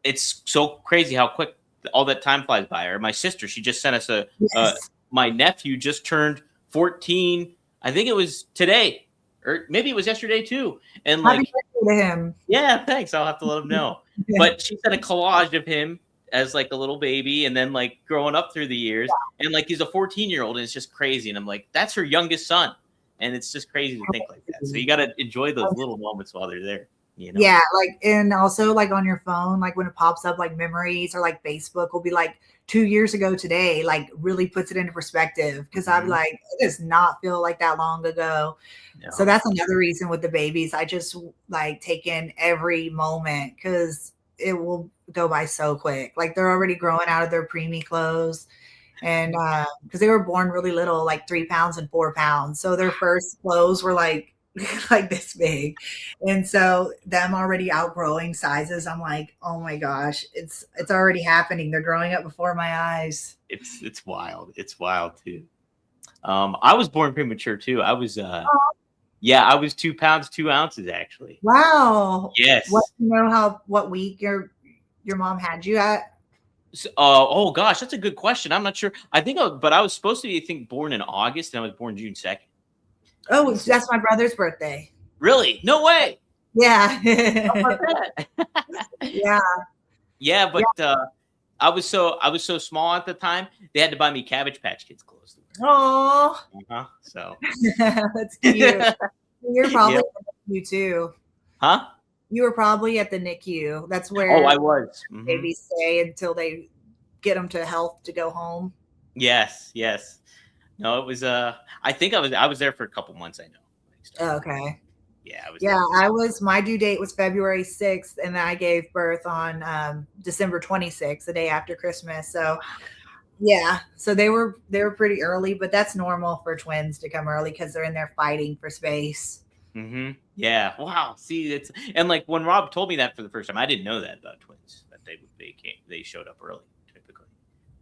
[SPEAKER 3] it's so crazy how quick all that time flies by. Or my sister, she just sent us my nephew just turned 14. I think it was today, or maybe it was yesterday too. And
[SPEAKER 4] happy birthday to him.
[SPEAKER 3] Yeah, thanks. I'll have to let him know. But she sent a collage of him as like a little baby, and then like growing up through the years, and like he's a 14-year-old, and it's just crazy. And I'm like, that's her youngest son, and it's just crazy to think like that. So you got to enjoy those little moments while they're there.
[SPEAKER 4] Yeah, like, and also like on your phone, like when it pops up, like memories, or like Facebook will be like 2 years ago today, like really puts it into perspective, because I'm like, it does not feel like that long ago. No. So that's another reason with the babies, I just like take in every moment, because it will go by so quick. Like they're already growing out of their preemie clothes, and because they were born really little, like 3 pounds and 4 pounds, so their first clothes were like this big. And so them already outgrowing sizes, I'm like, oh my gosh, it's already happening. They're growing up before my eyes.
[SPEAKER 3] It's wild. It's wild too. I was born premature too. I was I was 2 pounds 2 ounces actually.
[SPEAKER 4] Wow.
[SPEAKER 3] Yes.
[SPEAKER 4] What week your mom had you at?
[SPEAKER 3] Oh gosh, that's a good question. I'm not sure. I was supposed to be born in August, and I was born June 2nd.
[SPEAKER 4] Oh, that's my brother's birthday.
[SPEAKER 3] Really? No way.
[SPEAKER 4] Yeah.
[SPEAKER 3] Yeah. Yeah, but I was so small at the time, they had to buy me Cabbage Patch Kids clothes.
[SPEAKER 4] Oh.
[SPEAKER 3] So
[SPEAKER 4] that's cute. You're probably at the NICU too.
[SPEAKER 3] Huh?
[SPEAKER 4] You were probably at the NICU. That's where
[SPEAKER 3] I was.
[SPEAKER 4] Babies stay until they get them to health to go home.
[SPEAKER 3] Yes, yes. No, it was. I think I was there for a couple months. I know. When it started.
[SPEAKER 4] Okay.
[SPEAKER 3] Yeah, I was
[SPEAKER 4] Yeah,
[SPEAKER 3] there.
[SPEAKER 4] my due date was February 6th, and I gave birth on December 26th, the day after Christmas. So yeah, so they were pretty early, but that's normal for twins to come early because they're in there fighting for space.
[SPEAKER 3] Mm-hmm. Yeah. Wow. See, it's and like when Rob told me that for the first time, I didn't know that about twins that they showed up early typically.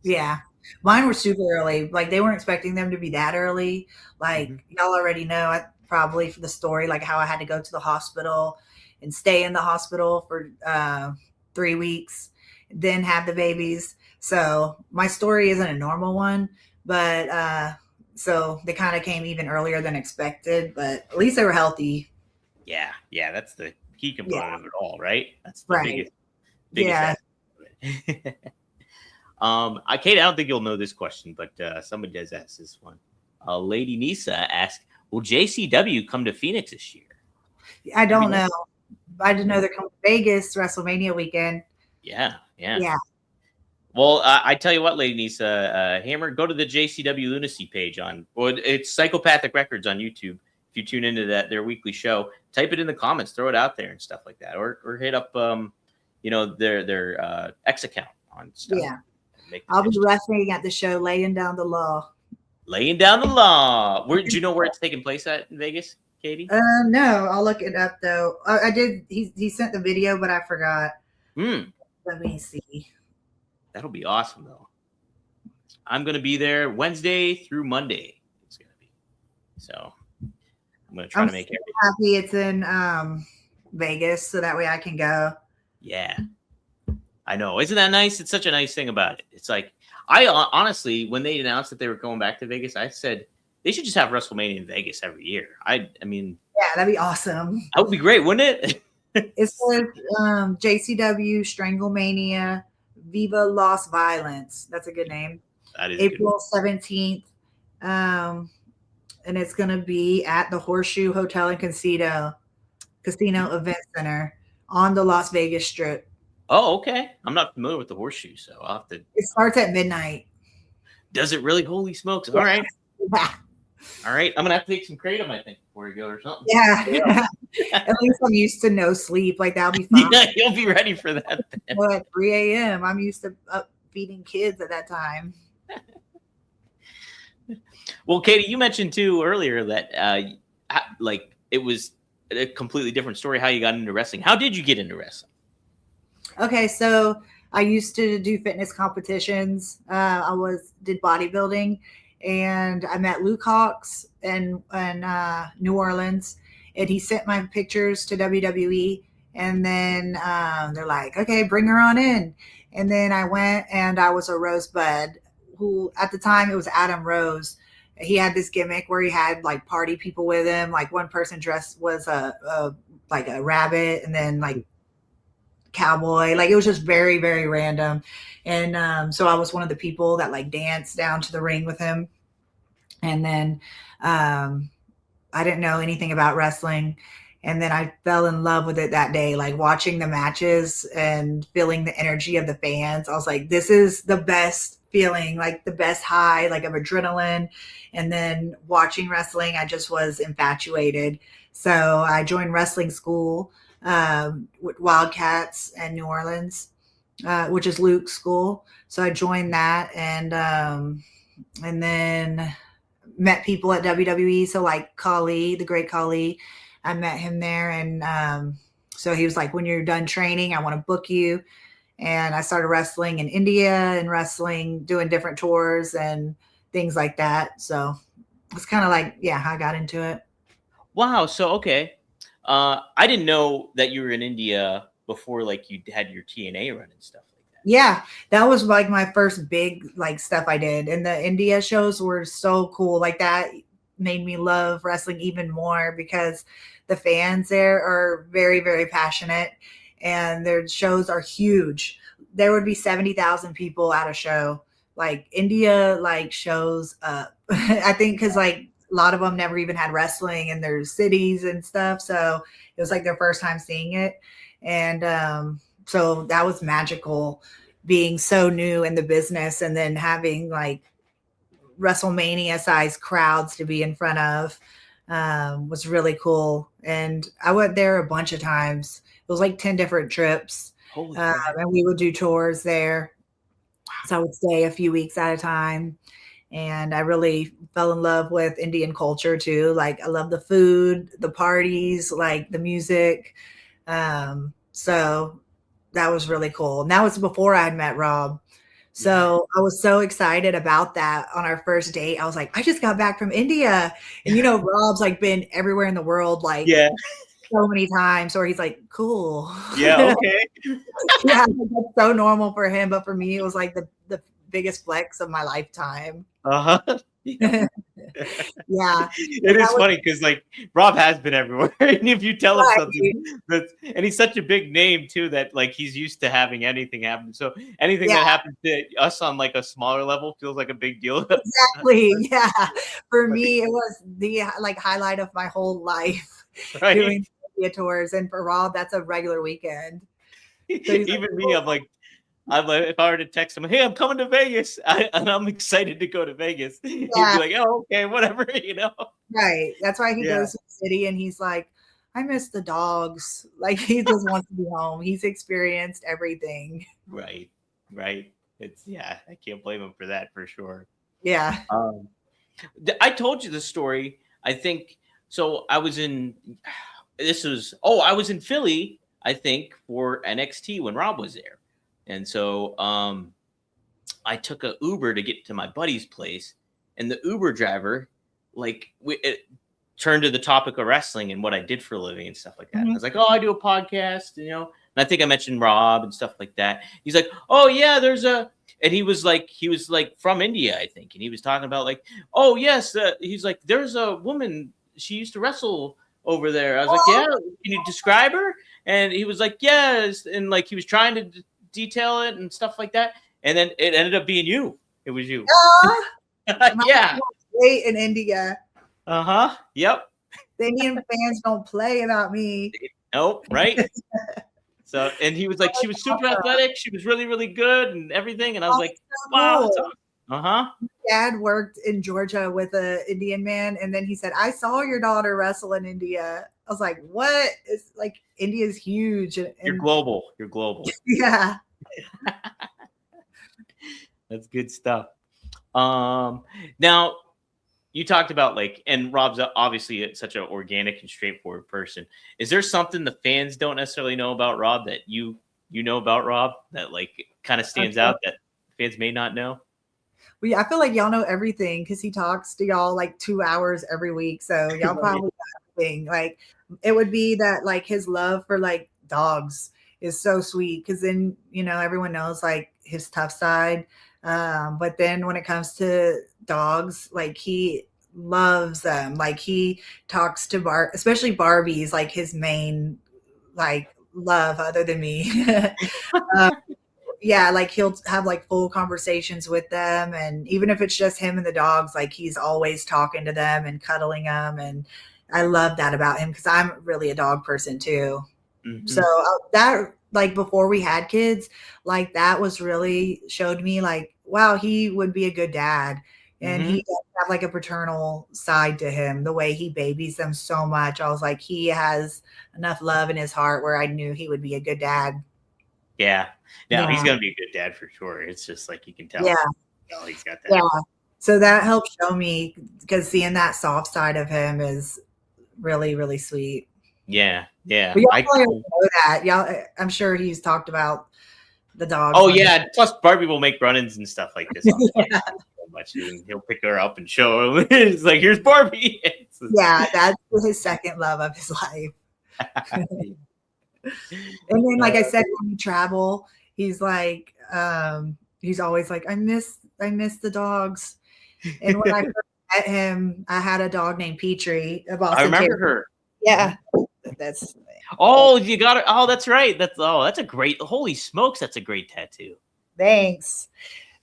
[SPEAKER 3] So,
[SPEAKER 4] Yeah. Mine were super early. Like they weren't expecting them to be that early. Like
[SPEAKER 3] mhm.
[SPEAKER 4] y'all already know, probably for the story, like how I had to go to the hospital and stay in the hospital for 3 weeks, then have the babies. So my story isn't a normal one, but so they kind of came even earlier than expected, but at least they were healthy.
[SPEAKER 3] Yeah, yeah, that's the key
[SPEAKER 4] Yeah.
[SPEAKER 3] component of it all, right? That's the
[SPEAKER 4] Right.
[SPEAKER 3] biggest
[SPEAKER 4] Yeah.
[SPEAKER 3] aspect of it. Kate, I don't think you'll know this question, but somebody does ask this one. Lady Nisa asked, "Will JCW come to Phoenix this year?"
[SPEAKER 4] I
[SPEAKER 3] That'd be
[SPEAKER 4] don't
[SPEAKER 3] nice.
[SPEAKER 4] know. I didn't know they're coming to Vegas WrestleMania weekend.
[SPEAKER 3] Yeah, yeah.
[SPEAKER 4] Yeah.
[SPEAKER 3] Well, I tell you what, Lady Nisa, Hammer, go to the JCW Lunacy page it's Psychopathic Records on YouTube. If you tune into their weekly show, type it in the comments, throw it out there and stuff like that, or hit up their X account on stuff.
[SPEAKER 4] Yeah.
[SPEAKER 3] Make the
[SPEAKER 4] I'll be
[SPEAKER 3] connection.
[SPEAKER 4] wrestling at the show, laying down the law.
[SPEAKER 3] Laying down the law. Do you know where it's taking place at in Vegas, Katie?
[SPEAKER 4] No, I'll look it up though. I did. He sent the video, but I forgot. Let me see.
[SPEAKER 3] That'll be awesome though. I'm gonna be there Wednesday through Monday. It's gonna be so. I'm gonna try
[SPEAKER 4] I'm
[SPEAKER 3] to make
[SPEAKER 4] so
[SPEAKER 3] everything.
[SPEAKER 4] happy it's in Vegas, so that way I can go.
[SPEAKER 3] Yeah, I know. Isn't that nice? It's such a nice thing about it. It's like honestly, when they announced that they were going back to Vegas, I said they should just have WrestleMania in Vegas every year. I mean,
[SPEAKER 4] Yeah, that'd be awesome.
[SPEAKER 3] that would be great, wouldn't it?
[SPEAKER 4] It says JCW Stranglemania Viva Las Violence. That's a good name.
[SPEAKER 3] That is
[SPEAKER 4] April 17th. And it's going to be at the Horseshoe Hotel and Casino Event Center on the Las Vegas Strip.
[SPEAKER 3] Oh, okay. I'm not familiar with the Horseshoe, so I'll have to.
[SPEAKER 4] It starts at midnight.
[SPEAKER 3] Does it really? Holy smokes!
[SPEAKER 4] Yeah.
[SPEAKER 3] All right,
[SPEAKER 4] Yeah.
[SPEAKER 3] all right. I'm gonna have to take some kratom, I think, before we go or something.
[SPEAKER 4] Yeah. At least I'm used to no sleep. Like that'll be fine.
[SPEAKER 3] Yeah, you'll be ready for that.
[SPEAKER 4] Well, at 3 a.m. I'm used to up feeding kids at that time.
[SPEAKER 3] Well, Katie, you mentioned too earlier that like it was a completely different story how you got into wrestling. How did you get into wrestling?
[SPEAKER 4] Okay, so I used to do fitness competitions. I did bodybuilding, and I met Luke Hawx in New Orleans, and he sent my pictures to WWE, and then they're like, "Okay, bring her on in." And then I went, and I was a Rosebud, who at the time it was Adam Rose. He had this gimmick where he had like party people with him. Like one person dressed was like a rabbit, and then like cowboy. Like it was just very, very random. And so I was one of the people that like danced down to the ring with him. And then I didn't know anything about wrestling. And then I fell in love with it that day, like watching the matches and feeling the energy of the fans. I was like, this is the best feeling, like the best high, like of adrenaline. And then watching wrestling, I just was infatuated. So I joined wrestling school with Wildcats in New Orleans, which is Luke's school. So I joined that, and then met people at WWE. So like Kali, the great Kali, I met him there. And so he was like, when you're done training, I want to book you. And I started wrestling in India and doing different tours and things like that. So it's kind of like, yeah, how I got into it.
[SPEAKER 3] Wow. So, okay. I didn't know that you were in India before, like you had your TNA run and stuff like that.
[SPEAKER 4] Yeah, that was like my first big like stuff I did. And the India shows were so cool. Like that made me love wrestling even more because the fans there are very, very passionate and their shows are huge. There would be 70,000 people at a show. Like India like shows up. I think because like a lot of them never even had wrestling in their cities and stuff. So it was like their first time seeing it. And so that was magical being so new in the business and then having like WrestleMania sized crowds to be in front of. Was really cool. And I went there a bunch of times. It was like 10 different trips.
[SPEAKER 3] Holy crap.
[SPEAKER 4] And we would do tours there. So I would stay a few weeks at a time. And I really fell in love with Indian culture too. Like I love the food, the parties, like the music. So that was really cool. And that was before I had met Rob. So I was so excited about that on our first date. I was like, I just got back from India. And Rob's like been everywhere in the world, like so many times. Or he's like, cool.
[SPEAKER 3] Yeah, okay.
[SPEAKER 4] Yeah, that's so normal for him. But for me, it was like the biggest flex of my lifetime.
[SPEAKER 3] Uh-huh.
[SPEAKER 4] Yeah.
[SPEAKER 3] It is funny because like Rob has been everywhere. And if you tell him something and he's such a big name too, that like he's used to having anything happen. So anything that happens to us on like a smaller level feels like a big deal.
[SPEAKER 4] Exactly. Yeah. For me, it was the like highlight of my whole life, doing media tours. And for Rob, that's a regular weekend. So
[SPEAKER 3] even me, I'm like, if I were to text him, hey, I'm coming to Vegas, and I'm excited to go to Vegas, he'd be like, oh, okay, whatever,
[SPEAKER 4] Right. That's why he goes to the city and he's like, I miss the dogs. Like he just wants to be home. He's experienced everything.
[SPEAKER 3] Right. It's I can't blame him for that for sure.
[SPEAKER 4] Yeah.
[SPEAKER 3] I told you the story. I think so. I was in Philly, I think, for NXT when Rob was there. And so I took a Uber to get to my buddy's place, and the Uber driver, like, it turned to the topic of wrestling and what I did for a living and stuff like that. Mm-hmm. I was like, oh, I do a podcast, and I think I mentioned Rob and stuff like that. He's like, oh yeah, and he was like from India, I think. And he was talking about like, oh yes, he's like, there's a woman, she used to wrestle over there. I was like, yeah, can you describe her? And he was like, yes. And like, he was trying to detail it and stuff like that, and then it ended up being you. It was you. Yeah.
[SPEAKER 4] Great in India.
[SPEAKER 3] Yep.
[SPEAKER 4] The Indian fans don't play about me.
[SPEAKER 3] Nope. Right. So, and he was like, she was super athletic. She was really, really good and everything. And I was like, so wow. Cool.
[SPEAKER 4] Dad worked in Georgia with an Indian man, and then he said, I saw your daughter wrestle in India. I was like, what? It's like India's huge. And
[SPEAKER 3] You're global.
[SPEAKER 4] Yeah.
[SPEAKER 3] That's good stuff. Now you talked about like, and Rob's obviously such an organic and straightforward person. Is there something the fans don't necessarily know about Rob that you know about Rob that like kind of stands out that fans may not know?
[SPEAKER 4] Well, yeah, I feel like y'all know everything because he talks to y'all like 2 hours every week. So y'all probably know everything. Like it would be that like his love for like dogs is so sweet because then everyone knows like his tough side, but then when it comes to dogs, like he loves them. Like he talks to especially Barbie's like his main like love other than me. Yeah, like he'll have like full conversations with them, and even if it's just him and the dogs, like he's always talking to them and cuddling them, and I love that about him because I'm really a dog person too. Mm-hmm. So that like before we had kids, like that was really showed me like, wow, he would be a good dad. And he does have like a paternal side to him, the way he babies them so much. I was like, he has enough love in his heart where I knew he would be a good dad.
[SPEAKER 3] Yeah. No, he's going to be a good dad for sure. It's just like you can tell.
[SPEAKER 4] Yeah.
[SPEAKER 3] He's got that.
[SPEAKER 4] Yeah. So that helped show me because seeing that soft side of him is really, really sweet.
[SPEAKER 3] Yeah. Yeah.
[SPEAKER 4] But y'all probably know that. Y'all, I'm sure he's talked about the dog.
[SPEAKER 3] Oh, yeah. Plus, Barbie will make run-ins and stuff like this. Yeah. So much, and he'll pick her up and show her. It's like, here's Barbie.
[SPEAKER 4] Yeah, that's his second love of his life. And then, like I said, when we travel, he's like, he's always like, I miss the dogs. And when I first met him, I had a dog named Petrie.
[SPEAKER 3] I remember her.
[SPEAKER 4] Yeah, that's.
[SPEAKER 3] Oh, you got it. Oh, that's right. That's a great. Holy smokes, that's a great tattoo.
[SPEAKER 4] Thanks.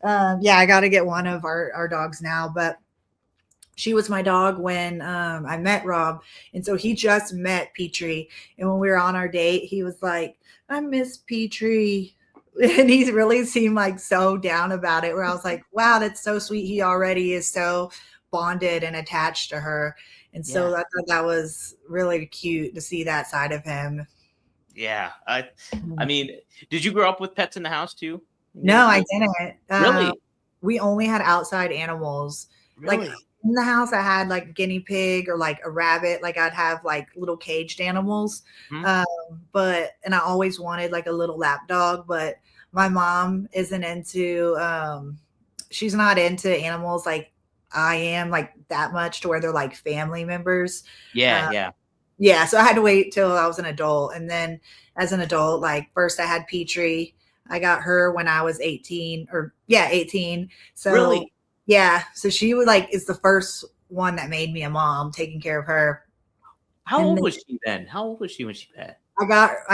[SPEAKER 4] Yeah, I got to get one of our dogs now, but she was my dog when I met Rob. And so he just met Petrie. And when we were on our date, he was like, I miss Petrie. And he really seemed like so down about it, where I was like, wow, that's so sweet. He already is so bonded and attached to her. And so
[SPEAKER 3] Yeah.
[SPEAKER 4] I thought that was really cute to see that side of him.
[SPEAKER 3] Yeah. I mean, did you grow up with pets in the house too?
[SPEAKER 4] No, I didn't.
[SPEAKER 3] Really?
[SPEAKER 4] We only had outside animals. Like
[SPEAKER 3] Really?
[SPEAKER 4] in the house, I had like guinea pig or like a rabbit. Like I'd have like little caged animals.
[SPEAKER 3] Hmm.
[SPEAKER 4] And I always wanted like a little lap dog, but my mom isn't into, she's not into animals like I am, like that much to where they're like family members.
[SPEAKER 3] Yeah.
[SPEAKER 4] Uh,
[SPEAKER 3] Yeah.
[SPEAKER 4] yeah. So I had to wait till I was an adult. And then as an adult, like first I had Petrie. I got her when I was 18 or 18. So
[SPEAKER 3] Really?
[SPEAKER 4] yeah. So she was like, is the first one that made me a mom, taking care of her.
[SPEAKER 3] How
[SPEAKER 4] And
[SPEAKER 3] old
[SPEAKER 4] then
[SPEAKER 3] was she then? How old was she when she passed?
[SPEAKER 4] I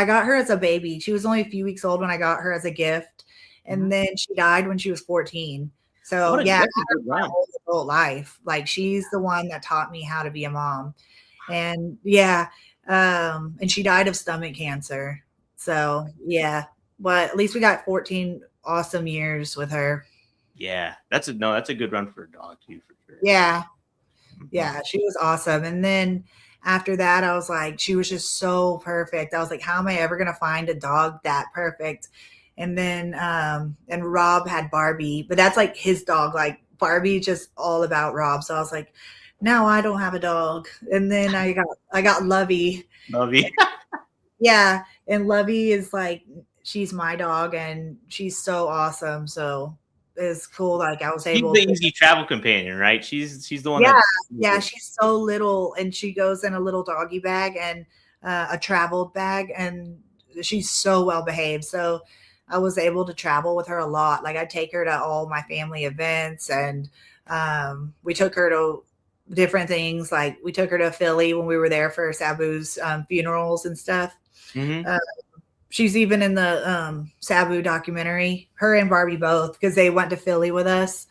[SPEAKER 4] got her as a baby. She was only a few weeks old when I got her as a gift. And then she died when she was 14. So
[SPEAKER 3] What a,
[SPEAKER 4] yeah, I had
[SPEAKER 3] that's a
[SPEAKER 4] her
[SPEAKER 3] good
[SPEAKER 4] my
[SPEAKER 3] run.
[SPEAKER 4] whole adult life. Like she's the one that taught me how to be a mom. And yeah, and she died of stomach cancer. So yeah, but at least we got 14 awesome years with her.
[SPEAKER 3] Yeah. That's a good run for a dog too, for sure.
[SPEAKER 4] Yeah.
[SPEAKER 3] Mhm.
[SPEAKER 4] Yeah, she was awesome. And then after that, I was like, she was just so perfect. I was like, how am I ever gonna find a dog that perfect? And then and Rob had Barbie, but that's like his dog. Like Barbie just all about Rob. So I was like, no, I don't have a dog. And then I got Lovey.
[SPEAKER 3] Love you.
[SPEAKER 4] Yeah. And Lovey is like, she's my dog and she's so awesome. So it's cool. Like I was
[SPEAKER 3] She's
[SPEAKER 4] able
[SPEAKER 3] the
[SPEAKER 4] to.
[SPEAKER 3] easy travel companion, right? She's the one
[SPEAKER 4] Yeah,
[SPEAKER 3] that.
[SPEAKER 4] yeah, she's so little, and she goes in a little doggy bag and a traveled bag, and she's so well behaved. So I was able to travel with her a lot. Like I take her to all my family events, and we took her to different things. Like we took her to Philly when we were there for Sabu's funerals and stuff.
[SPEAKER 3] Mhm.
[SPEAKER 4] Uh, she's even in the Sabu documentary. Her and Barbie both, because they went to Philly with us.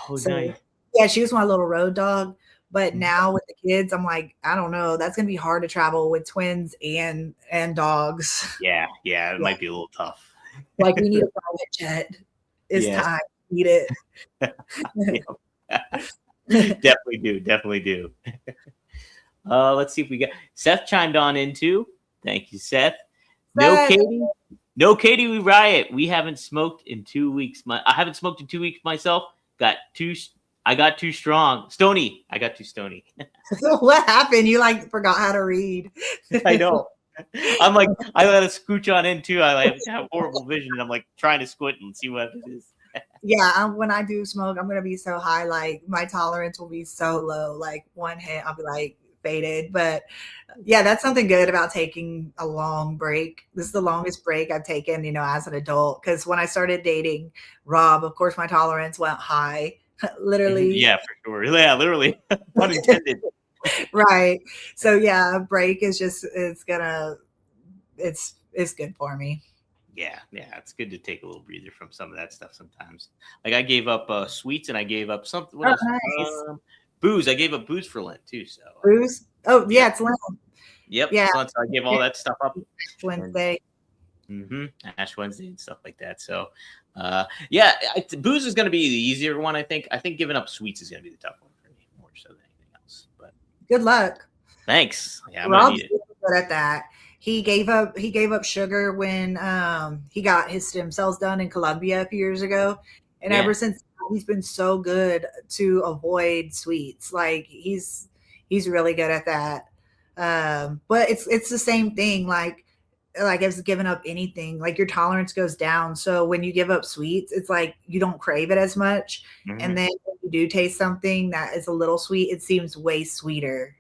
[SPEAKER 3] Oh,
[SPEAKER 4] So
[SPEAKER 3] nice.
[SPEAKER 4] yeah, she was my little road dog. But
[SPEAKER 3] Mhm.
[SPEAKER 4] now with the kids, I'm like, I don't know. That's gonna be hard to travel with twins and dogs.
[SPEAKER 3] Yeah, yeah, it
[SPEAKER 4] Yeah.
[SPEAKER 3] might be a little tough.
[SPEAKER 4] Like we need a private jet. It's
[SPEAKER 3] Yes.
[SPEAKER 4] time. Need it.
[SPEAKER 3] Definitely do, definitely do. Let's see if we got Seth chimed on in too. Thank you, Seth. No
[SPEAKER 4] Seth.
[SPEAKER 3] Katie. No Katie, we riot. We haven't smoked in 2 weeks. I haven't smoked in 2 weeks myself. I got too strong. Stony. I got too stony.
[SPEAKER 4] What happened? You like forgot how to read.
[SPEAKER 3] I know. I'm like, I let it scooch on in too. I have horrible vision. And I'm like trying to squint and see what it is.
[SPEAKER 4] Yeah, when I do smoke, I'm gonna be so high. Like my tolerance will be so low. Like one hit, I'll be like faded. But yeah, that's something good about taking a long break. This is the longest break I've taken, as an adult. Because when I started dating Rob, of course, my tolerance went high. Literally.
[SPEAKER 3] Yeah, for sure. Yeah, literally. Pun intended.
[SPEAKER 4] Right. So yeah, a break is just it's good for me.
[SPEAKER 3] Yeah, it's good to take a little breather from some of that stuff sometimes. Like I gave up sweets and I gave up something. What
[SPEAKER 4] Oh,
[SPEAKER 3] else?
[SPEAKER 4] nice.
[SPEAKER 3] Booze. I gave up booze for Lent too. So
[SPEAKER 4] Bruce. Oh yeah, it's Lent.
[SPEAKER 3] yep.
[SPEAKER 4] Yeah.
[SPEAKER 3] So I gave all that stuff up.
[SPEAKER 4] Wednesday.
[SPEAKER 3] Ash Wednesday and stuff like that. So yeah, booze is going to be the easier one. I think giving up sweets is going to be the tough one for me more so than anything else. But
[SPEAKER 4] Good luck.
[SPEAKER 3] thanks. Yeah, I'm gonna
[SPEAKER 4] Rob's
[SPEAKER 3] need it.
[SPEAKER 4] really good at that. He gave up sugar when he got his stem cells done in Colombia a few years ago. And
[SPEAKER 3] Yeah.
[SPEAKER 4] ever since he's been so good to avoid sweets. Like he's really good at that. But it's the same thing, like as giving up anything, like your tolerance goes down. So when you give up sweets, it's like you don't crave it as much.
[SPEAKER 3] Mhm.
[SPEAKER 4] And then when you do taste something that is a little sweet, it seems way sweeter.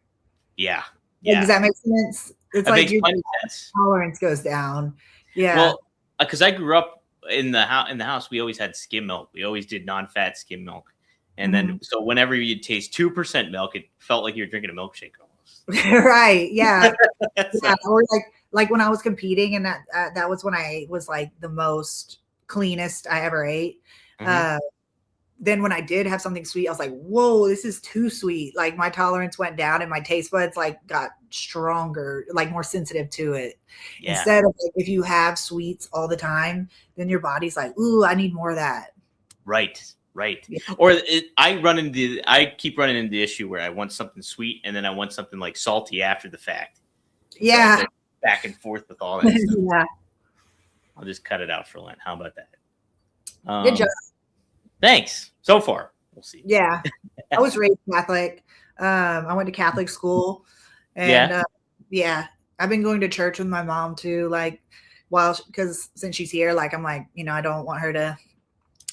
[SPEAKER 3] Yeah.
[SPEAKER 4] Like, does that make sense? It's
[SPEAKER 3] That
[SPEAKER 4] like
[SPEAKER 3] makes
[SPEAKER 4] your
[SPEAKER 3] plenty sense.
[SPEAKER 4] tolerance goes down. Yeah.
[SPEAKER 3] Well, because I grew up in the house, we always had skim milk. We always did non-fat skim milk, and then so whenever you taste 2% milk, it felt like you were drinking a milkshake almost.
[SPEAKER 4] Right. Yeah.
[SPEAKER 3] So-
[SPEAKER 4] Yeah. Or like when I was competing, and that was when I was like the most cleanest I ever ate. then when I did have something sweet, I was like, whoa, this is too sweet. Like my tolerance went down and my taste buds like got stronger, like more sensitive to it.
[SPEAKER 3] Yeah.
[SPEAKER 4] Instead of like, if you have sweets all the time, then your body's like, ooh, I need more of that.
[SPEAKER 3] Right.
[SPEAKER 4] Yeah.
[SPEAKER 3] Or I keep running into the issue where I want something sweet and then I want something like salty after the fact.
[SPEAKER 4] Yeah.
[SPEAKER 3] So back and forth with all that stuff.
[SPEAKER 4] Yeah.
[SPEAKER 3] I'll just cut it out for Lent. How about that?
[SPEAKER 4] Good job.
[SPEAKER 3] Thanks. So far, we'll see.
[SPEAKER 4] Yeah. I was raised Catholic. I went to Catholic school, and yeah, I've been going to church with my mom too. Like, because since she's here, like, I'm like, I don't want her to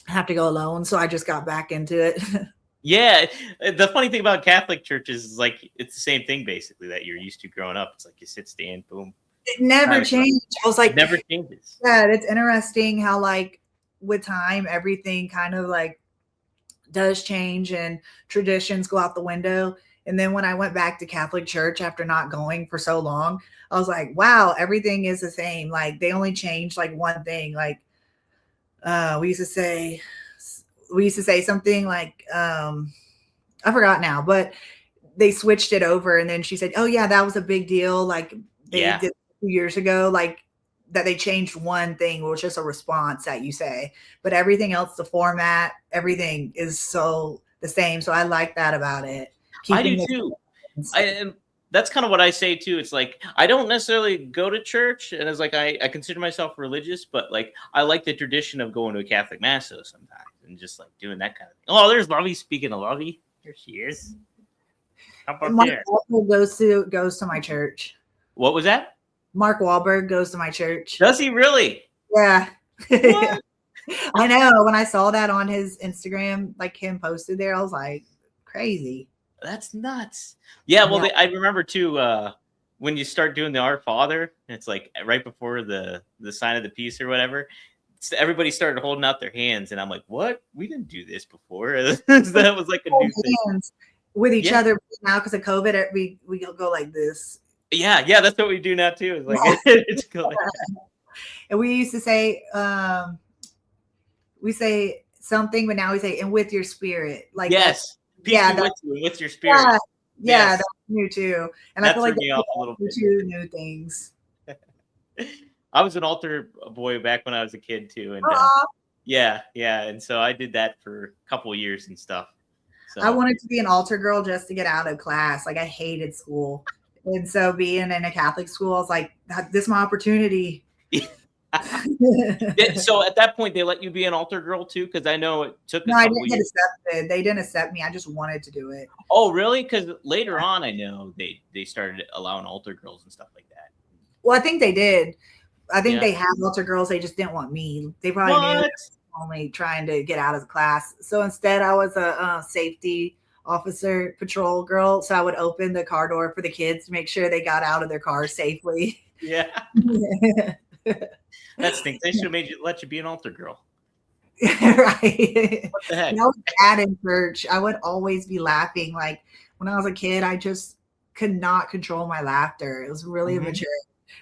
[SPEAKER 4] have to go alone, so I just got back into it.
[SPEAKER 3] Yeah, the funny thing about Catholic churches is like it's the same thing basically that you're used to growing up. It's like you sit, stand, boom.
[SPEAKER 4] It never changed. I was like,
[SPEAKER 3] it never changes.
[SPEAKER 4] Yeah, it's interesting how like with time everything kind of like does change and traditions go out the window. And then when I went back to Catholic church after not going for so long, I was like, wow, everything is the same. Like they only changed like one thing. Like we used to say something like I forgot now, but they switched it over. And then she said, oh yeah, that was a big deal. Like they did 2 years ago, like that they changed one thing, which is a response that you say, but everything else, the format, everything is so the same. So I like that about it.
[SPEAKER 3] I do too. And that's kind of what I say too. It's like I don't necessarily go to church, and it's like I consider myself religious, but like I like the tradition of going to a Catholic mass though sometimes and just like doing that kind of thing. Oh, there's Lovey. Speaking of Lovey, here she is. How about
[SPEAKER 4] Mark Wahlberg goes to my church.
[SPEAKER 3] What was that?
[SPEAKER 4] Mark Wahlberg goes to my church.
[SPEAKER 3] Does he really?
[SPEAKER 4] Yeah.
[SPEAKER 3] What?
[SPEAKER 4] I know. When I saw that on his Instagram, like him posted there, I was like, crazy.
[SPEAKER 3] That's nuts. Yeah, well, I remember too when you start doing the Our Father, it's like right before the sign of the peace or whatever. So everybody started holding out their hands, and I'm like, "What? We didn't do this before." That was like a new thing
[SPEAKER 4] with each other now because of COVID. We go like this.
[SPEAKER 3] Yeah, that's what we do now too. It's like it's cool.
[SPEAKER 4] And we used to say, we say something, but now we say, "and with your spirit." Like
[SPEAKER 3] yes. Peace with you and with your spirit.
[SPEAKER 4] Yeah, that's new too. And
[SPEAKER 3] that
[SPEAKER 4] I feel like
[SPEAKER 3] me off a little bit.
[SPEAKER 4] Two new things.
[SPEAKER 3] I was an altar boy back when I was a kid too, and yeah, and so I did that for a couple of years and stuff. So
[SPEAKER 4] I wanted to be an altar girl just to get out of class. Like I hated school, and so being in a Catholic school, I was like, "This is my opportunity."
[SPEAKER 3] So at that point, they let you be an altar girl too, because I know it took.
[SPEAKER 4] No, I didn't get accepted. They didn't accept me. I just wanted to do it.
[SPEAKER 3] Oh, really? Because later on, I know they started allowing altar girls and stuff like that.
[SPEAKER 4] Well, I think they did. I think they had altar girls. They just didn't want me. They probably knew I was only trying to get out of the class. So instead, I was a safety officer, patrol girl. So I would open the car door for the kids to make sure they got out of their cars safely.
[SPEAKER 3] Yeah. That stinks. They should have let you be an altar girl.
[SPEAKER 4] Right.
[SPEAKER 3] What the heck?
[SPEAKER 4] I was bad in church. I would always be laughing. Like when I was a kid, I just could not control my laughter. It was really immature,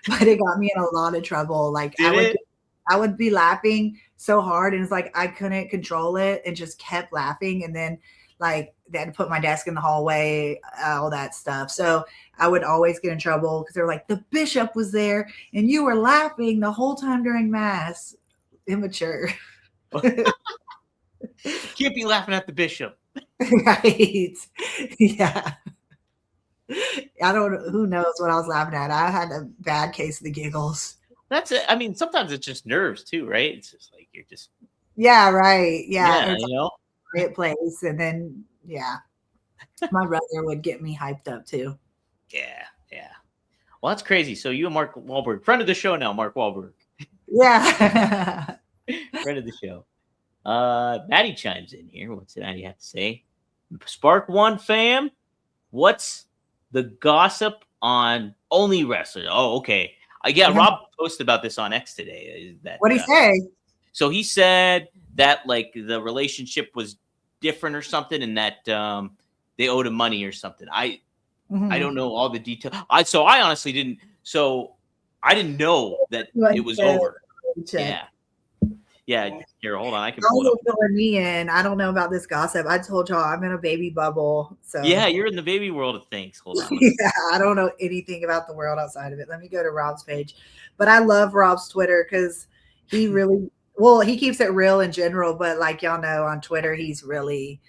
[SPEAKER 4] but it got me in a lot of trouble. Like I would be laughing so hard, and it's like I couldn't control it and just kept laughing. And then like they had to put my desk in the hallway, all that stuff. So I would always get in trouble because they're like, the bishop was there and you were laughing the whole time during mass. Immature.
[SPEAKER 3] Can't be laughing at the bishop.
[SPEAKER 4] Right. Yeah. I don't know. Who knows what I was laughing at. I had a bad case of the giggles.
[SPEAKER 3] That's it. I mean, sometimes it's just nerves too, right? It's just like you're just.
[SPEAKER 4] Yeah, right. Yeah.
[SPEAKER 3] You know.
[SPEAKER 4] Great place. And then, my brother would get me hyped up too.
[SPEAKER 3] Yeah. Well, that's crazy. So you and Mark Wahlberg, friend of the show now, Mark Wahlberg.
[SPEAKER 4] Yeah.
[SPEAKER 3] Friend of the show. Maddie chimes in here. What's Maddie have to say? Spark One fam, what's the gossip on Only Wrestler? Oh, okay. Rob posted about this on X today.
[SPEAKER 4] What did he say?
[SPEAKER 3] So he said that like the relationship was different or something, and that they owed him money or something. I don't know all the details. I honestly didn't. So I didn't know that it was over. Yeah, here, hold on. I can
[SPEAKER 4] Y'all
[SPEAKER 3] pull it
[SPEAKER 4] are
[SPEAKER 3] up.
[SPEAKER 4] filling me in. I don't know about this gossip. I told y'all I'm in a baby bubble. So
[SPEAKER 3] Yeah, you're in the baby world of things. Hold on.
[SPEAKER 4] yeah, I don't know anything about the world outside of it. Let me go to Rob's page. But I love Rob's Twitter because he really he keeps it real in general, but like y'all know on Twitter, he's really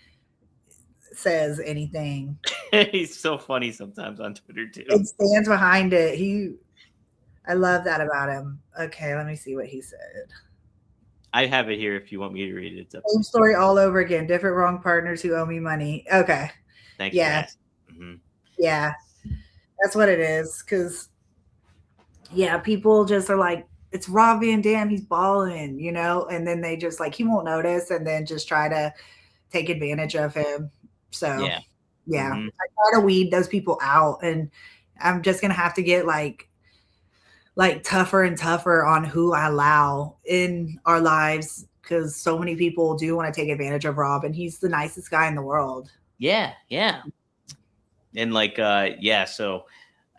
[SPEAKER 4] says anything.
[SPEAKER 3] He's so funny sometimes on Twitter too.
[SPEAKER 4] And stands behind it. I love that about him. Okay, let me see what he said.
[SPEAKER 3] I have it here if you want me to read it. It's up.
[SPEAKER 4] Same story all over again. Different wrong partners who owe me money. Okay.
[SPEAKER 3] Thanks
[SPEAKER 4] Yeah.
[SPEAKER 3] for asking. Mm-hmm.
[SPEAKER 4] Yeah. That's what it is. Because, yeah, people just are like, it's Rob Van Dam. He's balling, you know? And then they just like, he won't notice and then just try to take advantage of him. So, yeah.
[SPEAKER 3] Mm-hmm.
[SPEAKER 4] I try to weed those people out. And I'm just going to have to get like tougher and tougher on who I allow in our lives because so many people do want to take advantage of Rob and he's the nicest guy in the world.
[SPEAKER 3] Yeah. And like, so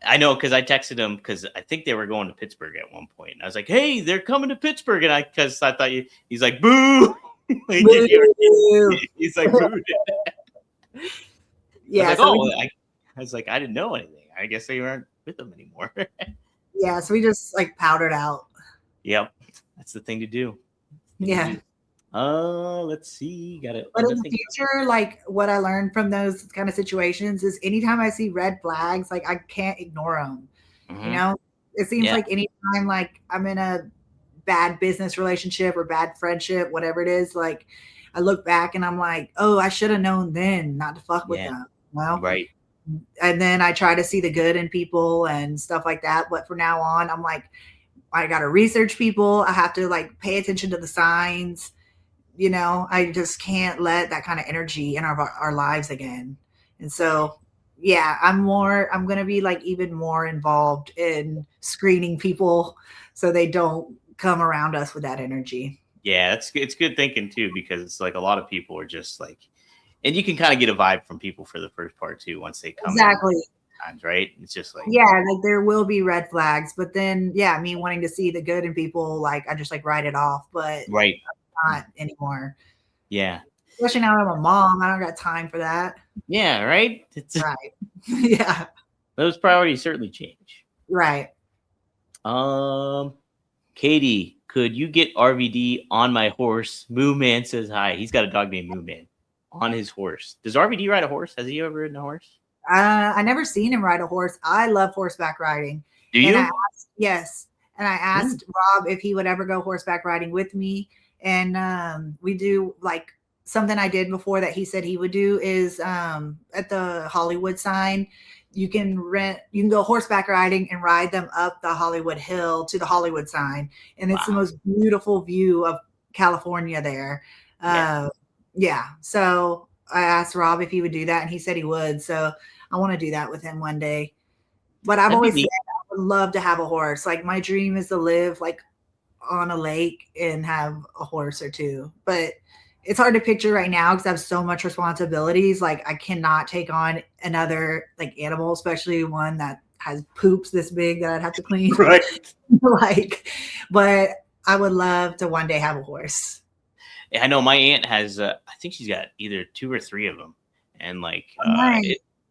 [SPEAKER 3] I know because I texted him because I think they were going to Pittsburgh at one point. And I was like, hey, they're coming to Pittsburgh. And because I thought he's like, boo. He's like, boo.
[SPEAKER 4] Yeah.
[SPEAKER 3] I was like, I didn't know anything. I guess they weren't with them anymore.
[SPEAKER 4] Yeah, so we just like powdered out.
[SPEAKER 3] Yep, that's the thing to do.
[SPEAKER 4] Yeah.
[SPEAKER 3] Let's see. Got it.
[SPEAKER 4] But in the future, like what I learned from those kind of situations is anytime I see red flags, like I can't ignore them. Mm-hmm. You know, it seems like anytime like I'm in a bad business relationship or bad friendship, whatever it is, like I look back and I'm like, oh, I should have known then not to fuck with them. Well,
[SPEAKER 3] right.
[SPEAKER 4] And then I try to see the good in people and stuff like that. But from now on, I'm like, I got to research people. I have to like pay attention to the signs. You know, I just can't let that kind of energy in our lives again. And so, yeah, I'm going to be like even more involved in screening people so they don't come around us with that energy.
[SPEAKER 3] Yeah, it's good thinking too, because it's like a lot of people are just like, and you can kind of get a vibe from people for the first part too once they come
[SPEAKER 4] exactly
[SPEAKER 3] in times, right? It's just like
[SPEAKER 4] like there will be red flags, but then me wanting to see the good in people, like I just like write it off, but
[SPEAKER 3] right,
[SPEAKER 4] not anymore.
[SPEAKER 3] Yeah,
[SPEAKER 4] especially now I'm a mom, I don't got time for that.
[SPEAKER 3] Yeah, right. It's
[SPEAKER 4] right. Yeah,
[SPEAKER 3] those priorities certainly change.
[SPEAKER 4] Right.
[SPEAKER 3] Katie, could you get RVD on my horse? Moo Man says hi. He's got a dog named Moo Man. On his horse. Does RVD ride a horse? Has he ever ridden a horse?
[SPEAKER 4] I never seen him ride a horse. I love horseback riding.
[SPEAKER 3] Do you?
[SPEAKER 4] Yes. And I asked Rob if he would ever go horseback riding with me. And we do like something I did before that he said he would do is at the Hollywood sign, you can go horseback riding and ride them up the Hollywood Hill to the Hollywood sign. And it's the most beautiful view of California there. Yeah. So I asked Rob if he would do that and he said he would. So I want to do that with him one day. But I've always said I would love to have a horse. Like my dream is to live like on a lake and have a horse or two. But it's hard to picture right now because I have so much responsibilities. Like I cannot take on another like animal, especially one that has poops this big that I'd have to clean.
[SPEAKER 3] Right.
[SPEAKER 4] But I would love to one day have a horse.
[SPEAKER 3] I know my aunt has, I think she's got either 2 or 3 of them. And like,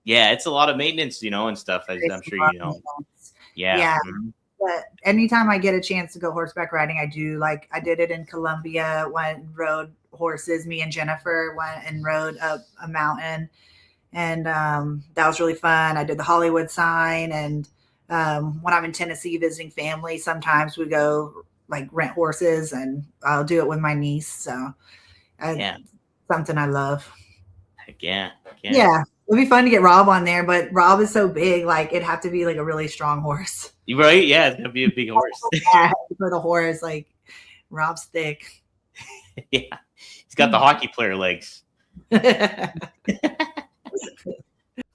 [SPEAKER 3] it's a lot of maintenance, and stuff, as I'm sure you know. Yeah. Mm-hmm.
[SPEAKER 4] But anytime I get a chance to go horseback riding, I do. Like I did it in Colombia, went and rode horses. Me and Jennifer went and rode up a mountain. And that was really fun. I did the Hollywood sign. And when I'm in Tennessee visiting family, sometimes we go like rent horses and I'll do it with my niece. So something I love.
[SPEAKER 3] Heck yeah.
[SPEAKER 4] Yeah. It'd be fun to get Rob on there, but Rob is so big, like it'd have to be like a really strong horse.
[SPEAKER 3] Right? Yeah, it's gonna be a big horse.
[SPEAKER 4] For the horse, like Rob's thick.
[SPEAKER 3] Yeah. He's got the hockey player legs.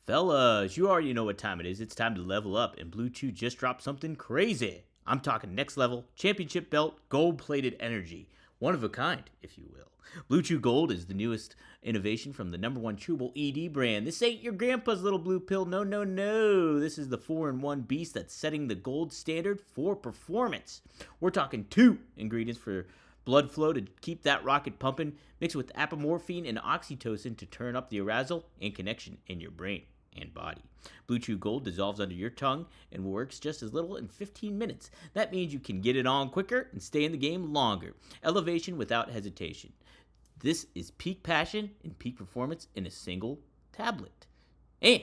[SPEAKER 3] Fellas, you already know what time it is. It's time to level up, and Blue Chew just dropped something crazy. I'm talking next level, championship belt, gold-plated energy. One of a kind, if you will. Blue Chew Gold is the newest innovation from the #1 chewable ED brand. This ain't your grandpa's little blue pill. No. This is the 4-in-1 beast that's setting the gold standard for performance. We're talking 2 ingredients for
[SPEAKER 5] blood flow to keep that rocket pumping, mixed with apomorphine and oxytocin to turn up the arousal and connection in your brain and body. Blue Chew Gold dissolves under your tongue and works just as little in 15 minutes. That means you can get it on quicker and stay in the game longer. Elevation without hesitation. This is peak passion and peak performance in a single tablet. And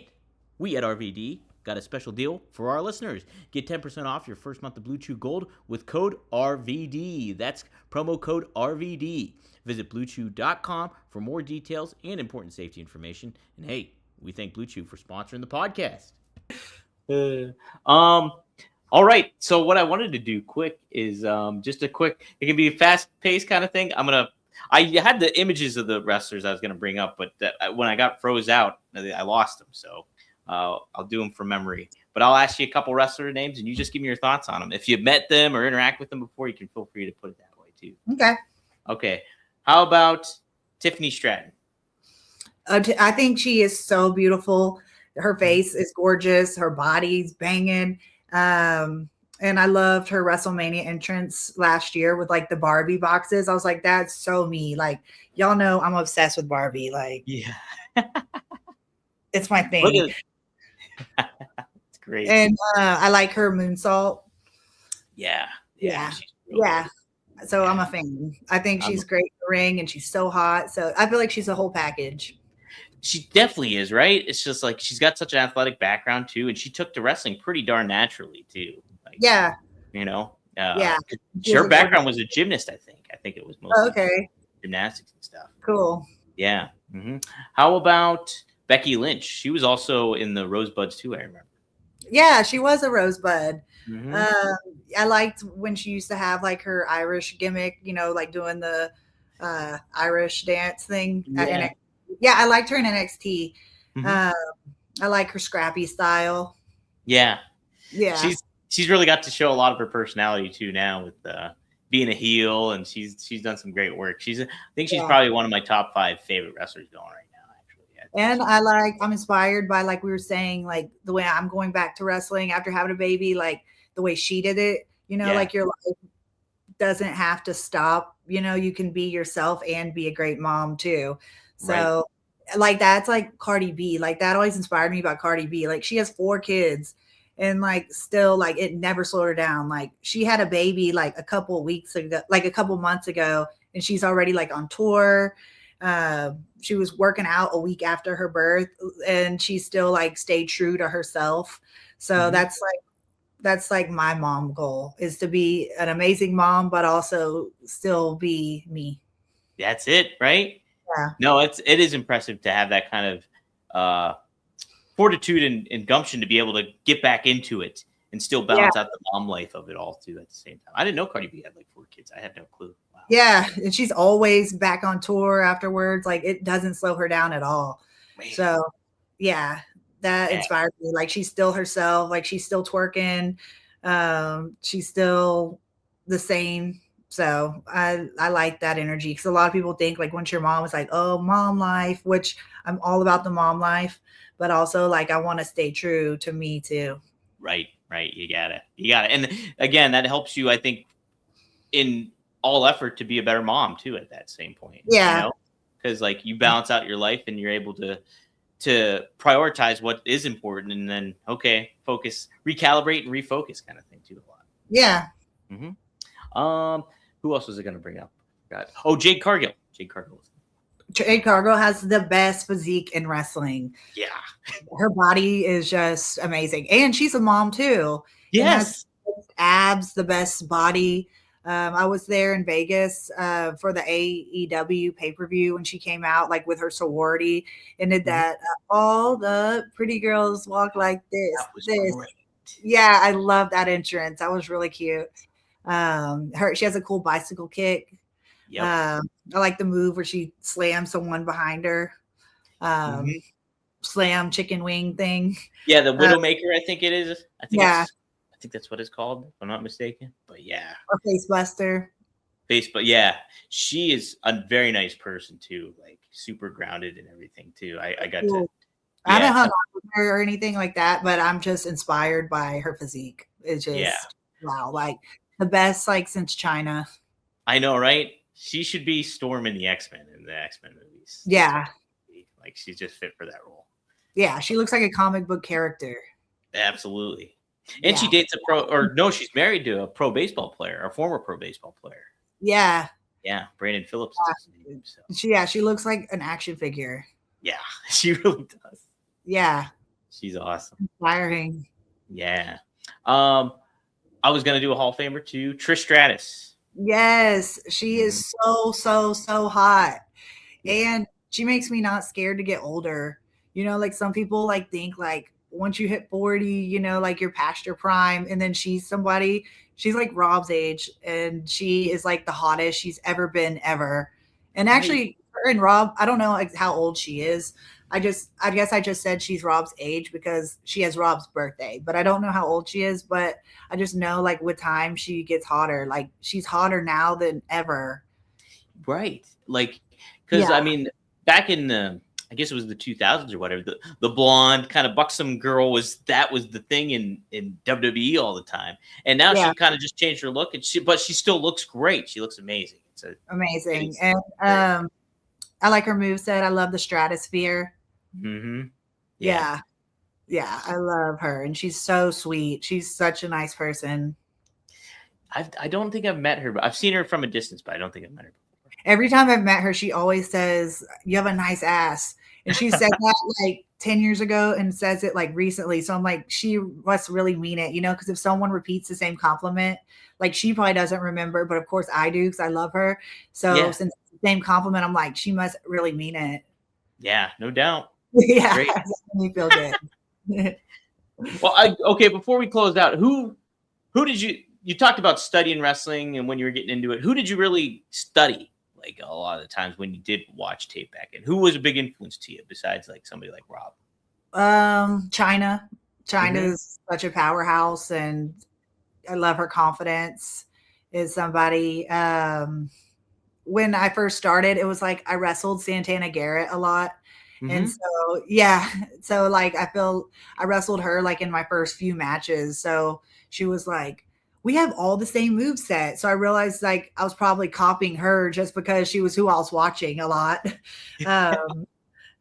[SPEAKER 5] we at RVD got a special deal for our listeners. Get 10% off your first month of Blue Chew Gold with code RVD. That's promo code RVD. Visit BlueChew.com for more details and important safety information. And hey, we thank Blue Chew for sponsoring the podcast.
[SPEAKER 3] All right. So what I wanted to do quick is just a quick. It can be a fast-paced kind of thing. I had the images of the wrestlers I was gonna bring up, but when I got froze out, I lost them. So I'll do them from memory. But I'll ask you a couple wrestler names, and you just give me your thoughts on them. If you've met them or interact with them before, you can feel free to put it that way too. Okay. How about Tiffany Stratton?
[SPEAKER 4] I think she is so beautiful. Her face is gorgeous. Her body's banging. And I loved her WrestleMania entrance last year with like the Barbie boxes. I was like, that's so me. Like, y'all know I'm obsessed with Barbie. Like,
[SPEAKER 3] yeah,
[SPEAKER 4] it's my thing.
[SPEAKER 3] It's great.
[SPEAKER 4] And I like her moonsault.
[SPEAKER 3] Yeah.
[SPEAKER 4] So I'm a fan. I think she's great in the ring and she's so hot. So I feel like she's a whole package.
[SPEAKER 3] She definitely is, right? It's just like she's got such an athletic background too, and she took to wrestling pretty darn naturally too. Like,
[SPEAKER 4] yeah.
[SPEAKER 3] You know?
[SPEAKER 4] Yeah.
[SPEAKER 3] Her background was a gymnast, I think. I think it was mostly gymnastics and stuff.
[SPEAKER 4] Cool.
[SPEAKER 3] Yeah. Mm-hmm. How about Becky Lynch? She was also in the Rosebuds too, I remember.
[SPEAKER 4] Yeah, she was a Rosebud.
[SPEAKER 3] Mm-hmm.
[SPEAKER 4] I liked when she used to have like her Irish gimmick, you know, like doing the Irish dance thing.
[SPEAKER 3] Yeah.
[SPEAKER 4] I liked her in NXT.
[SPEAKER 3] Mm-hmm.
[SPEAKER 4] I like her scrappy style.
[SPEAKER 3] Yeah.
[SPEAKER 4] Yeah.
[SPEAKER 3] She's really got to show a lot of her personality too now with being a heel, and she's done some great work. I think she's probably one of my top 5 favorite wrestlers going right now, actually.
[SPEAKER 4] And I'm inspired by, like we were saying, like the way I'm going back to wrestling after having a baby, like the way she did it, you know, like your life doesn't have to stop, you know, you can be yourself and be a great mom too. So like that's like Cardi B, like that always inspired me about Cardi B. Like she has 4 kids and like still like it never slowed her down. Like she had a baby like a couple months ago, and she's already like on tour. She was working out a week after her birth, and she still like stayed true to herself. So that's like my mom goal, is to be an amazing mom, but also still be me.
[SPEAKER 3] That's it, right?
[SPEAKER 4] Yeah.
[SPEAKER 3] No, it is impressive to have that kind of fortitude and gumption to be able to get back into it and still balance out the mom life of it all too at the same time. I didn't know Cardi B had like 4 kids. I had no clue. Wow.
[SPEAKER 4] Yeah, and she's always back on tour afterwards. Like it doesn't slow her down at all. Man. So yeah, that inspired me. Like she's still herself. Like she's still twerking. She's still the same. So I like that energy, because a lot of people think like once your mom is like, oh, mom life, which I'm all about the mom life, but also like I want to stay true to me too.
[SPEAKER 3] Right. You got it. And again, that helps you, I think, in all effort to be a better mom too at that same point.
[SPEAKER 4] Yeah.
[SPEAKER 3] You know? Because like you balance out your life and you're able to prioritize what is important, and then focus, recalibrate and refocus kind of thing too a lot.
[SPEAKER 4] Yeah.
[SPEAKER 3] Mm-hmm. Who else was I going to bring up? Jade Cargill.
[SPEAKER 4] Jade Cargill has the best physique in wrestling.
[SPEAKER 3] Yeah.
[SPEAKER 4] Her body is just amazing. And she's a mom too.
[SPEAKER 3] Yes.
[SPEAKER 4] Abs, the best body. I was there in Vegas for the AEW pay-per-view when she came out, like with her sorority, and did that. All the pretty girls walk like this.
[SPEAKER 3] Great.
[SPEAKER 4] Yeah, I love that entrance. That was really cute. She has a cool bicycle kick.
[SPEAKER 3] Yep.
[SPEAKER 4] I like the move where she slams someone behind her. Slam chicken wing thing.
[SPEAKER 3] Yeah, the Widowmaker, I think it is. I think that's what it's called, if I'm not mistaken. But yeah.
[SPEAKER 4] Or face buster.
[SPEAKER 3] But yeah, she is a very nice person too, like super grounded and everything too. I got to.
[SPEAKER 4] I haven't hung out with her or anything like that, but I'm just inspired by her physique. It's just wow, like the best like since China.
[SPEAKER 3] I know, right? She should be Storm in the X-Men movies.
[SPEAKER 4] Yeah.
[SPEAKER 3] Like she's just fit for that role.
[SPEAKER 4] Yeah, she looks like a comic book character.
[SPEAKER 3] Absolutely. And she
[SPEAKER 4] Yeah.
[SPEAKER 3] dates she's married to a pro baseball player, a former pro baseball player.
[SPEAKER 4] Yeah.
[SPEAKER 3] Yeah, Brandon Phillips is his name. So.
[SPEAKER 4] She looks like an action figure.
[SPEAKER 3] Yeah, she really does.
[SPEAKER 4] Yeah.
[SPEAKER 3] She's awesome.
[SPEAKER 4] Inspiring.
[SPEAKER 3] Yeah. I was gonna do a Hall of Famer too, Trish Stratus.
[SPEAKER 4] Yes, she is so hot. And she makes me not scared to get older. You know, like some people like think like once you hit 40, you know, like you're past your prime. And then she's like Rob's age, and she is like the hottest she's ever been ever. And actually, her and Rob, I don't know like how old she is. I guess I just said she's Rob's age because she has Rob's birthday, but I don't know how old she is. But I just know like with time she gets hotter. Like she's hotter now than ever.
[SPEAKER 3] Right. Like, because I mean, back in I guess it was the 2000s or whatever, the blonde kind of buxom girl was the thing in WWE all the time. And now she kind of just changed her look, but she still looks great. She looks amazing.
[SPEAKER 4] Amazing. And I like her moveset. I love the stratosphere.
[SPEAKER 3] Mm-hmm.
[SPEAKER 4] Yeah, I love her, and she's so sweet. She's such a nice person.
[SPEAKER 3] I don't think I've met her, but I've seen her from a distance, but I don't think I've met her before.
[SPEAKER 4] Every time I've met her, she always says, "You have a nice ass," and she said that like 10 years ago and says it like recently. So I'm like, she must really mean it, you know? Because if someone repeats the same compliment, like she probably doesn't remember, but of course I do because I love her. So since it's the same compliment, I'm like, she must really mean it.
[SPEAKER 3] Yeah, no doubt.
[SPEAKER 4] Yeah, that makes me feel good.
[SPEAKER 3] Well, okay, before we close out, who did you talked about studying wrestling and when you were getting into it, who did you really study? Like a lot of the times when you did watch tape back in, who was a big influence to you besides like somebody like Rob?
[SPEAKER 4] China is such a powerhouse, and I love her confidence. Is somebody when I first started, it was like I wrestled Santana Garrett a lot. And so like I wrestled her like in my first few matches. So she was like, we have all the same moveset. So I realized like I was probably copying her just because she was who I was watching a lot.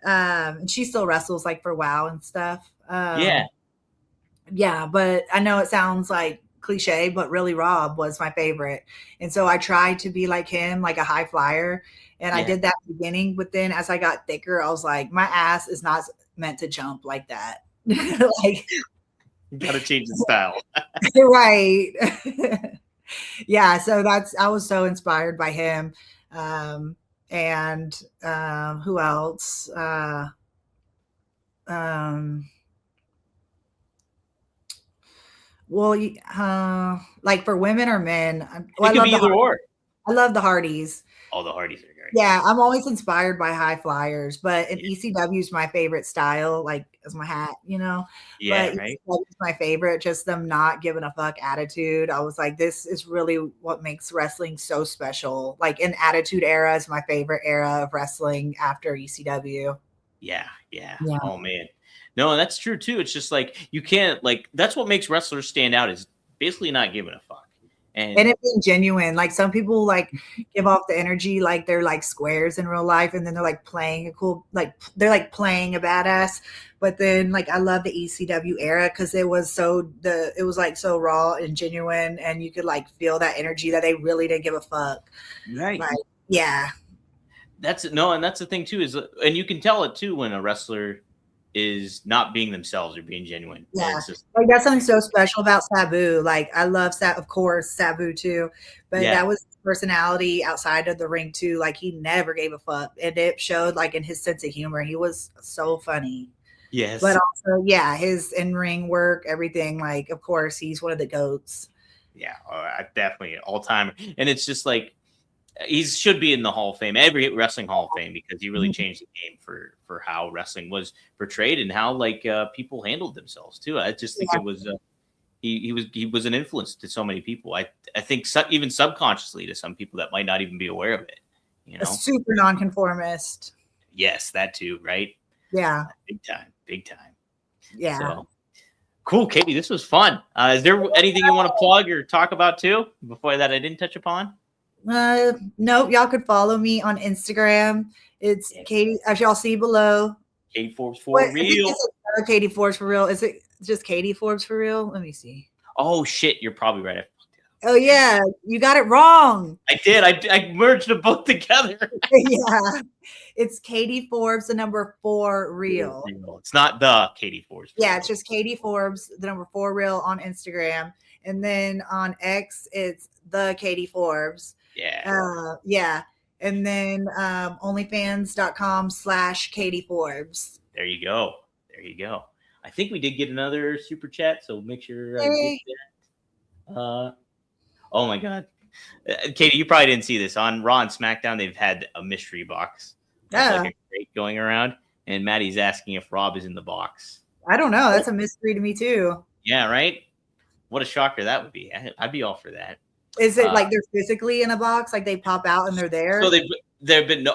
[SPEAKER 4] And she still wrestles like for WoW and stuff. Yeah, but I know it sounds like cliche, but really Rob was my favorite. And so I tried to be like him, like a high flyer. And I did that in the beginning, but then as I got thicker, I was like, my ass is not meant to jump like that. Like,
[SPEAKER 3] you gotta change the style.
[SPEAKER 4] Right. Yeah. So I was so inspired by him. And who else? Well, like for women or men,
[SPEAKER 3] It could be either or.
[SPEAKER 4] I love the Hardys.
[SPEAKER 3] Oh, the Hardys are great.
[SPEAKER 4] Yeah, I'm always inspired by high flyers, but an ECW is my favorite style, like as my hat, you know.
[SPEAKER 3] Yeah,
[SPEAKER 4] but
[SPEAKER 3] right.
[SPEAKER 4] ECW is my favorite, just them not giving a fuck attitude. I was like, this is really what makes wrestling so special. Like an attitude era is my favorite era of wrestling after ECW.
[SPEAKER 3] Yeah. Oh man. No, that's true too. It's just like you can't like that's what makes wrestlers stand out is basically not giving a fuck. And
[SPEAKER 4] it being genuine. Like some people like give off the energy like they're like squares in real life, and then they're like playing a cool, like they're like playing a badass. But then like I love the ECW era because it was like so raw and genuine, and you could like feel that energy that they really didn't give a fuck.
[SPEAKER 3] Right.
[SPEAKER 4] Like, yeah.
[SPEAKER 3] And that's the thing too is, and you can tell it too when a wrestler is not being themselves or being genuine.
[SPEAKER 4] Yeah, like that's something so special about Sabu. Like I love of course Sabu too, but that was his personality outside of the ring too. Like he never gave a fuck, and it showed like in his sense of humor. He was so funny.
[SPEAKER 3] Yes,
[SPEAKER 4] but also his in-ring work, everything. Like of course he's one of the GOATs.
[SPEAKER 3] Yeah, definitely all time, and it's just like. He should be in the Hall of Fame, every wrestling Hall of Fame, because he really changed the game for how wrestling was portrayed and how like people handled themselves too. I just think it was he was an influence to so many people. I think even subconsciously to some people that might not even be aware of it. You know,
[SPEAKER 4] a super nonconformist.
[SPEAKER 3] Yes, that too. Right.
[SPEAKER 4] Yeah.
[SPEAKER 3] Big time.
[SPEAKER 4] Yeah.
[SPEAKER 3] So, cool, Katie. This was fun. Is there anything you want to plug or talk about too before that I didn't touch upon?
[SPEAKER 4] Nope. Y'all could follow me on Instagram. It's Katie, as y'all see below.
[SPEAKER 3] Katie Forbes
[SPEAKER 4] What,
[SPEAKER 3] for real.
[SPEAKER 4] Katie Forbes for real. Is it just Katie Forbes for real? Let me see.
[SPEAKER 3] Oh shit, you're probably right.
[SPEAKER 4] Oh yeah, you got it wrong.
[SPEAKER 3] I did. I merged them both together.
[SPEAKER 4] Yeah, it's Katie Forbes, the number 4 real.
[SPEAKER 3] It's not the Katie Forbes.
[SPEAKER 4] Yeah, it's just Katie Forbes, the number 4 real on Instagram, and then on X, it's the Katie Forbes.
[SPEAKER 3] Yeah.
[SPEAKER 4] Yeah. And then onlyfans.com/Katie Forbes.
[SPEAKER 3] There you go. There you go. I think we did get another super chat, so make sure I
[SPEAKER 4] Hey.
[SPEAKER 3] get that. Oh my God. Katie, you probably didn't see this. On Raw and SmackDown, they've had a mystery box.
[SPEAKER 4] Yeah.
[SPEAKER 3] Like a crate going around, and Maddie's asking if Rob is in the box.
[SPEAKER 4] I don't know. That's a mystery to me too.
[SPEAKER 3] Yeah, right? What a shocker that would be. I'd be all for that.
[SPEAKER 4] Is it like they're physically in a box, like they pop out and they're there?
[SPEAKER 3] So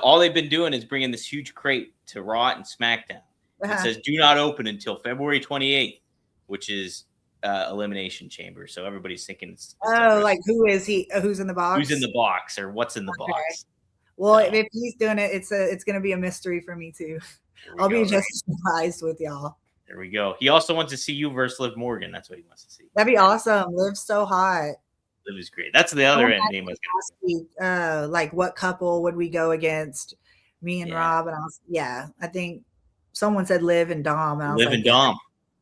[SPEAKER 3] all they've been doing is bringing this huge crate to Raw and SmackDown. It says do not open until February 28th, which is Elimination Chamber. So everybody's thinking it's
[SPEAKER 4] like who is he? Who's in the box?
[SPEAKER 3] Who's in the box or what's in the box?
[SPEAKER 4] Well, if he's doing it, it's going to be a mystery for me too. I'll be just surprised with y'all.
[SPEAKER 3] There we go. He also wants to see you versus Liv Morgan. That's what he wants to see.
[SPEAKER 4] That'd be awesome. Liv's so hot.
[SPEAKER 3] Liv is great. That's the other end name.
[SPEAKER 4] Like what couple would we go against? Me and Rob, and I think someone said Liv and Dom. And
[SPEAKER 3] Liv and Dom.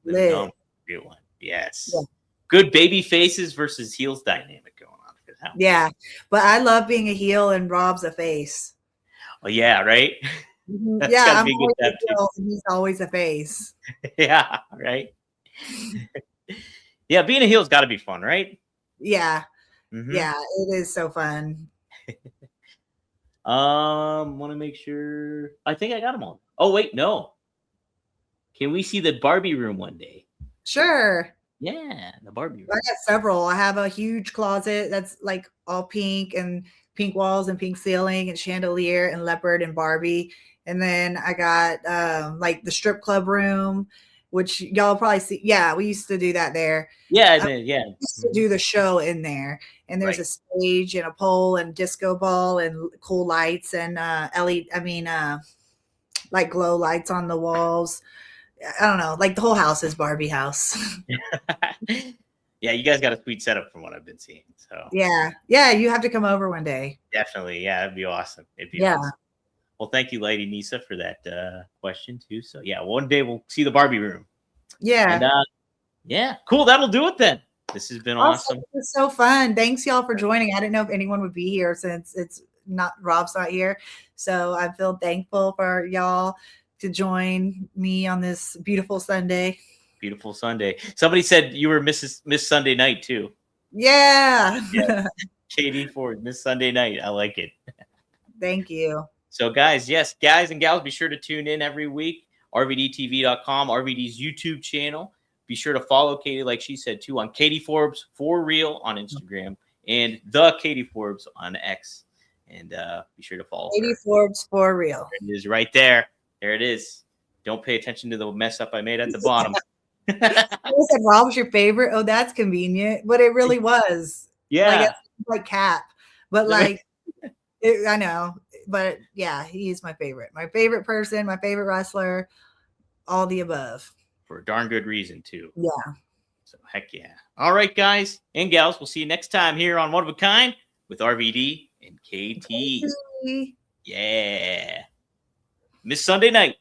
[SPEAKER 4] Liv.
[SPEAKER 3] Dom. Good one. Yes. Yeah. Good baby faces versus heels dynamic going on.
[SPEAKER 4] Yeah, but I love being a heel and Rob's a face.
[SPEAKER 3] Oh yeah, right.
[SPEAKER 4] Yeah, I'm always a heel and he's always a face.
[SPEAKER 3] Yeah, right. Yeah, being a heel's got to be fun, right?
[SPEAKER 4] Yeah. Mm-hmm. Yeah, it is so fun.
[SPEAKER 3] Want to make sure. I think I got them all. Oh wait, no. Can we see the Barbie room one day?
[SPEAKER 4] Sure.
[SPEAKER 3] Yeah, the Barbie room.
[SPEAKER 4] I got several. I have a huge closet that's like all pink and pink walls and pink ceiling and chandelier and leopard and Barbie. And then I got like the strip club room, which y'all probably see. Yeah, we used to do that there.
[SPEAKER 3] Yeah,
[SPEAKER 4] We used to do the show in there. And there's a stage and a pole and disco ball and cool lights and like glow lights on the walls. I don't know, like the whole house is Barbie house.
[SPEAKER 3] Yeah, you guys got a sweet setup from what I've been seeing. So
[SPEAKER 4] yeah, you have to come over one day.
[SPEAKER 3] Definitely, yeah, it'd be awesome. Awesome. Well, thank you, Lady Nisa, for that question too. So yeah, one day we'll see the Barbie room.
[SPEAKER 4] Yeah,
[SPEAKER 3] and, yeah, cool. That'll do it then. This has been awesome.
[SPEAKER 4] It's so fun. Thanks y'all for joining. I didn't know if anyone would be here since Rob's not here, so I feel thankful for y'all to join me on this beautiful Sunday.
[SPEAKER 3] Beautiful Sunday. Somebody said you were Miss Sunday Night too.
[SPEAKER 4] Yeah.
[SPEAKER 3] Katie Ford, Miss Sunday Night. I like it.
[SPEAKER 4] Thank you.
[SPEAKER 3] So guys and gals, be sure to tune in every week. RVDTV.com, RVD's YouTube channel. Be sure to follow Katie, like she said too, on Katie Forbes for real on Instagram and the Katie Forbes on X. And be sure to follow
[SPEAKER 4] Katie Forbes for real.
[SPEAKER 3] There it is right there. There it is. Don't pay attention to the mess up I made at the bottom.
[SPEAKER 4] I said Rob was your favorite. Oh, that's convenient, but it really was.
[SPEAKER 3] Yeah,
[SPEAKER 4] like Cap, but like I know, but yeah, he's my favorite. My favorite person, my favorite wrestler, all the above.
[SPEAKER 3] For a darn good reason too.
[SPEAKER 4] Yeah.
[SPEAKER 3] So heck yeah. All right, guys and gals, we'll see you next time here on One of a Kind with RVD and KT. Yeah. Miss Sunday Night.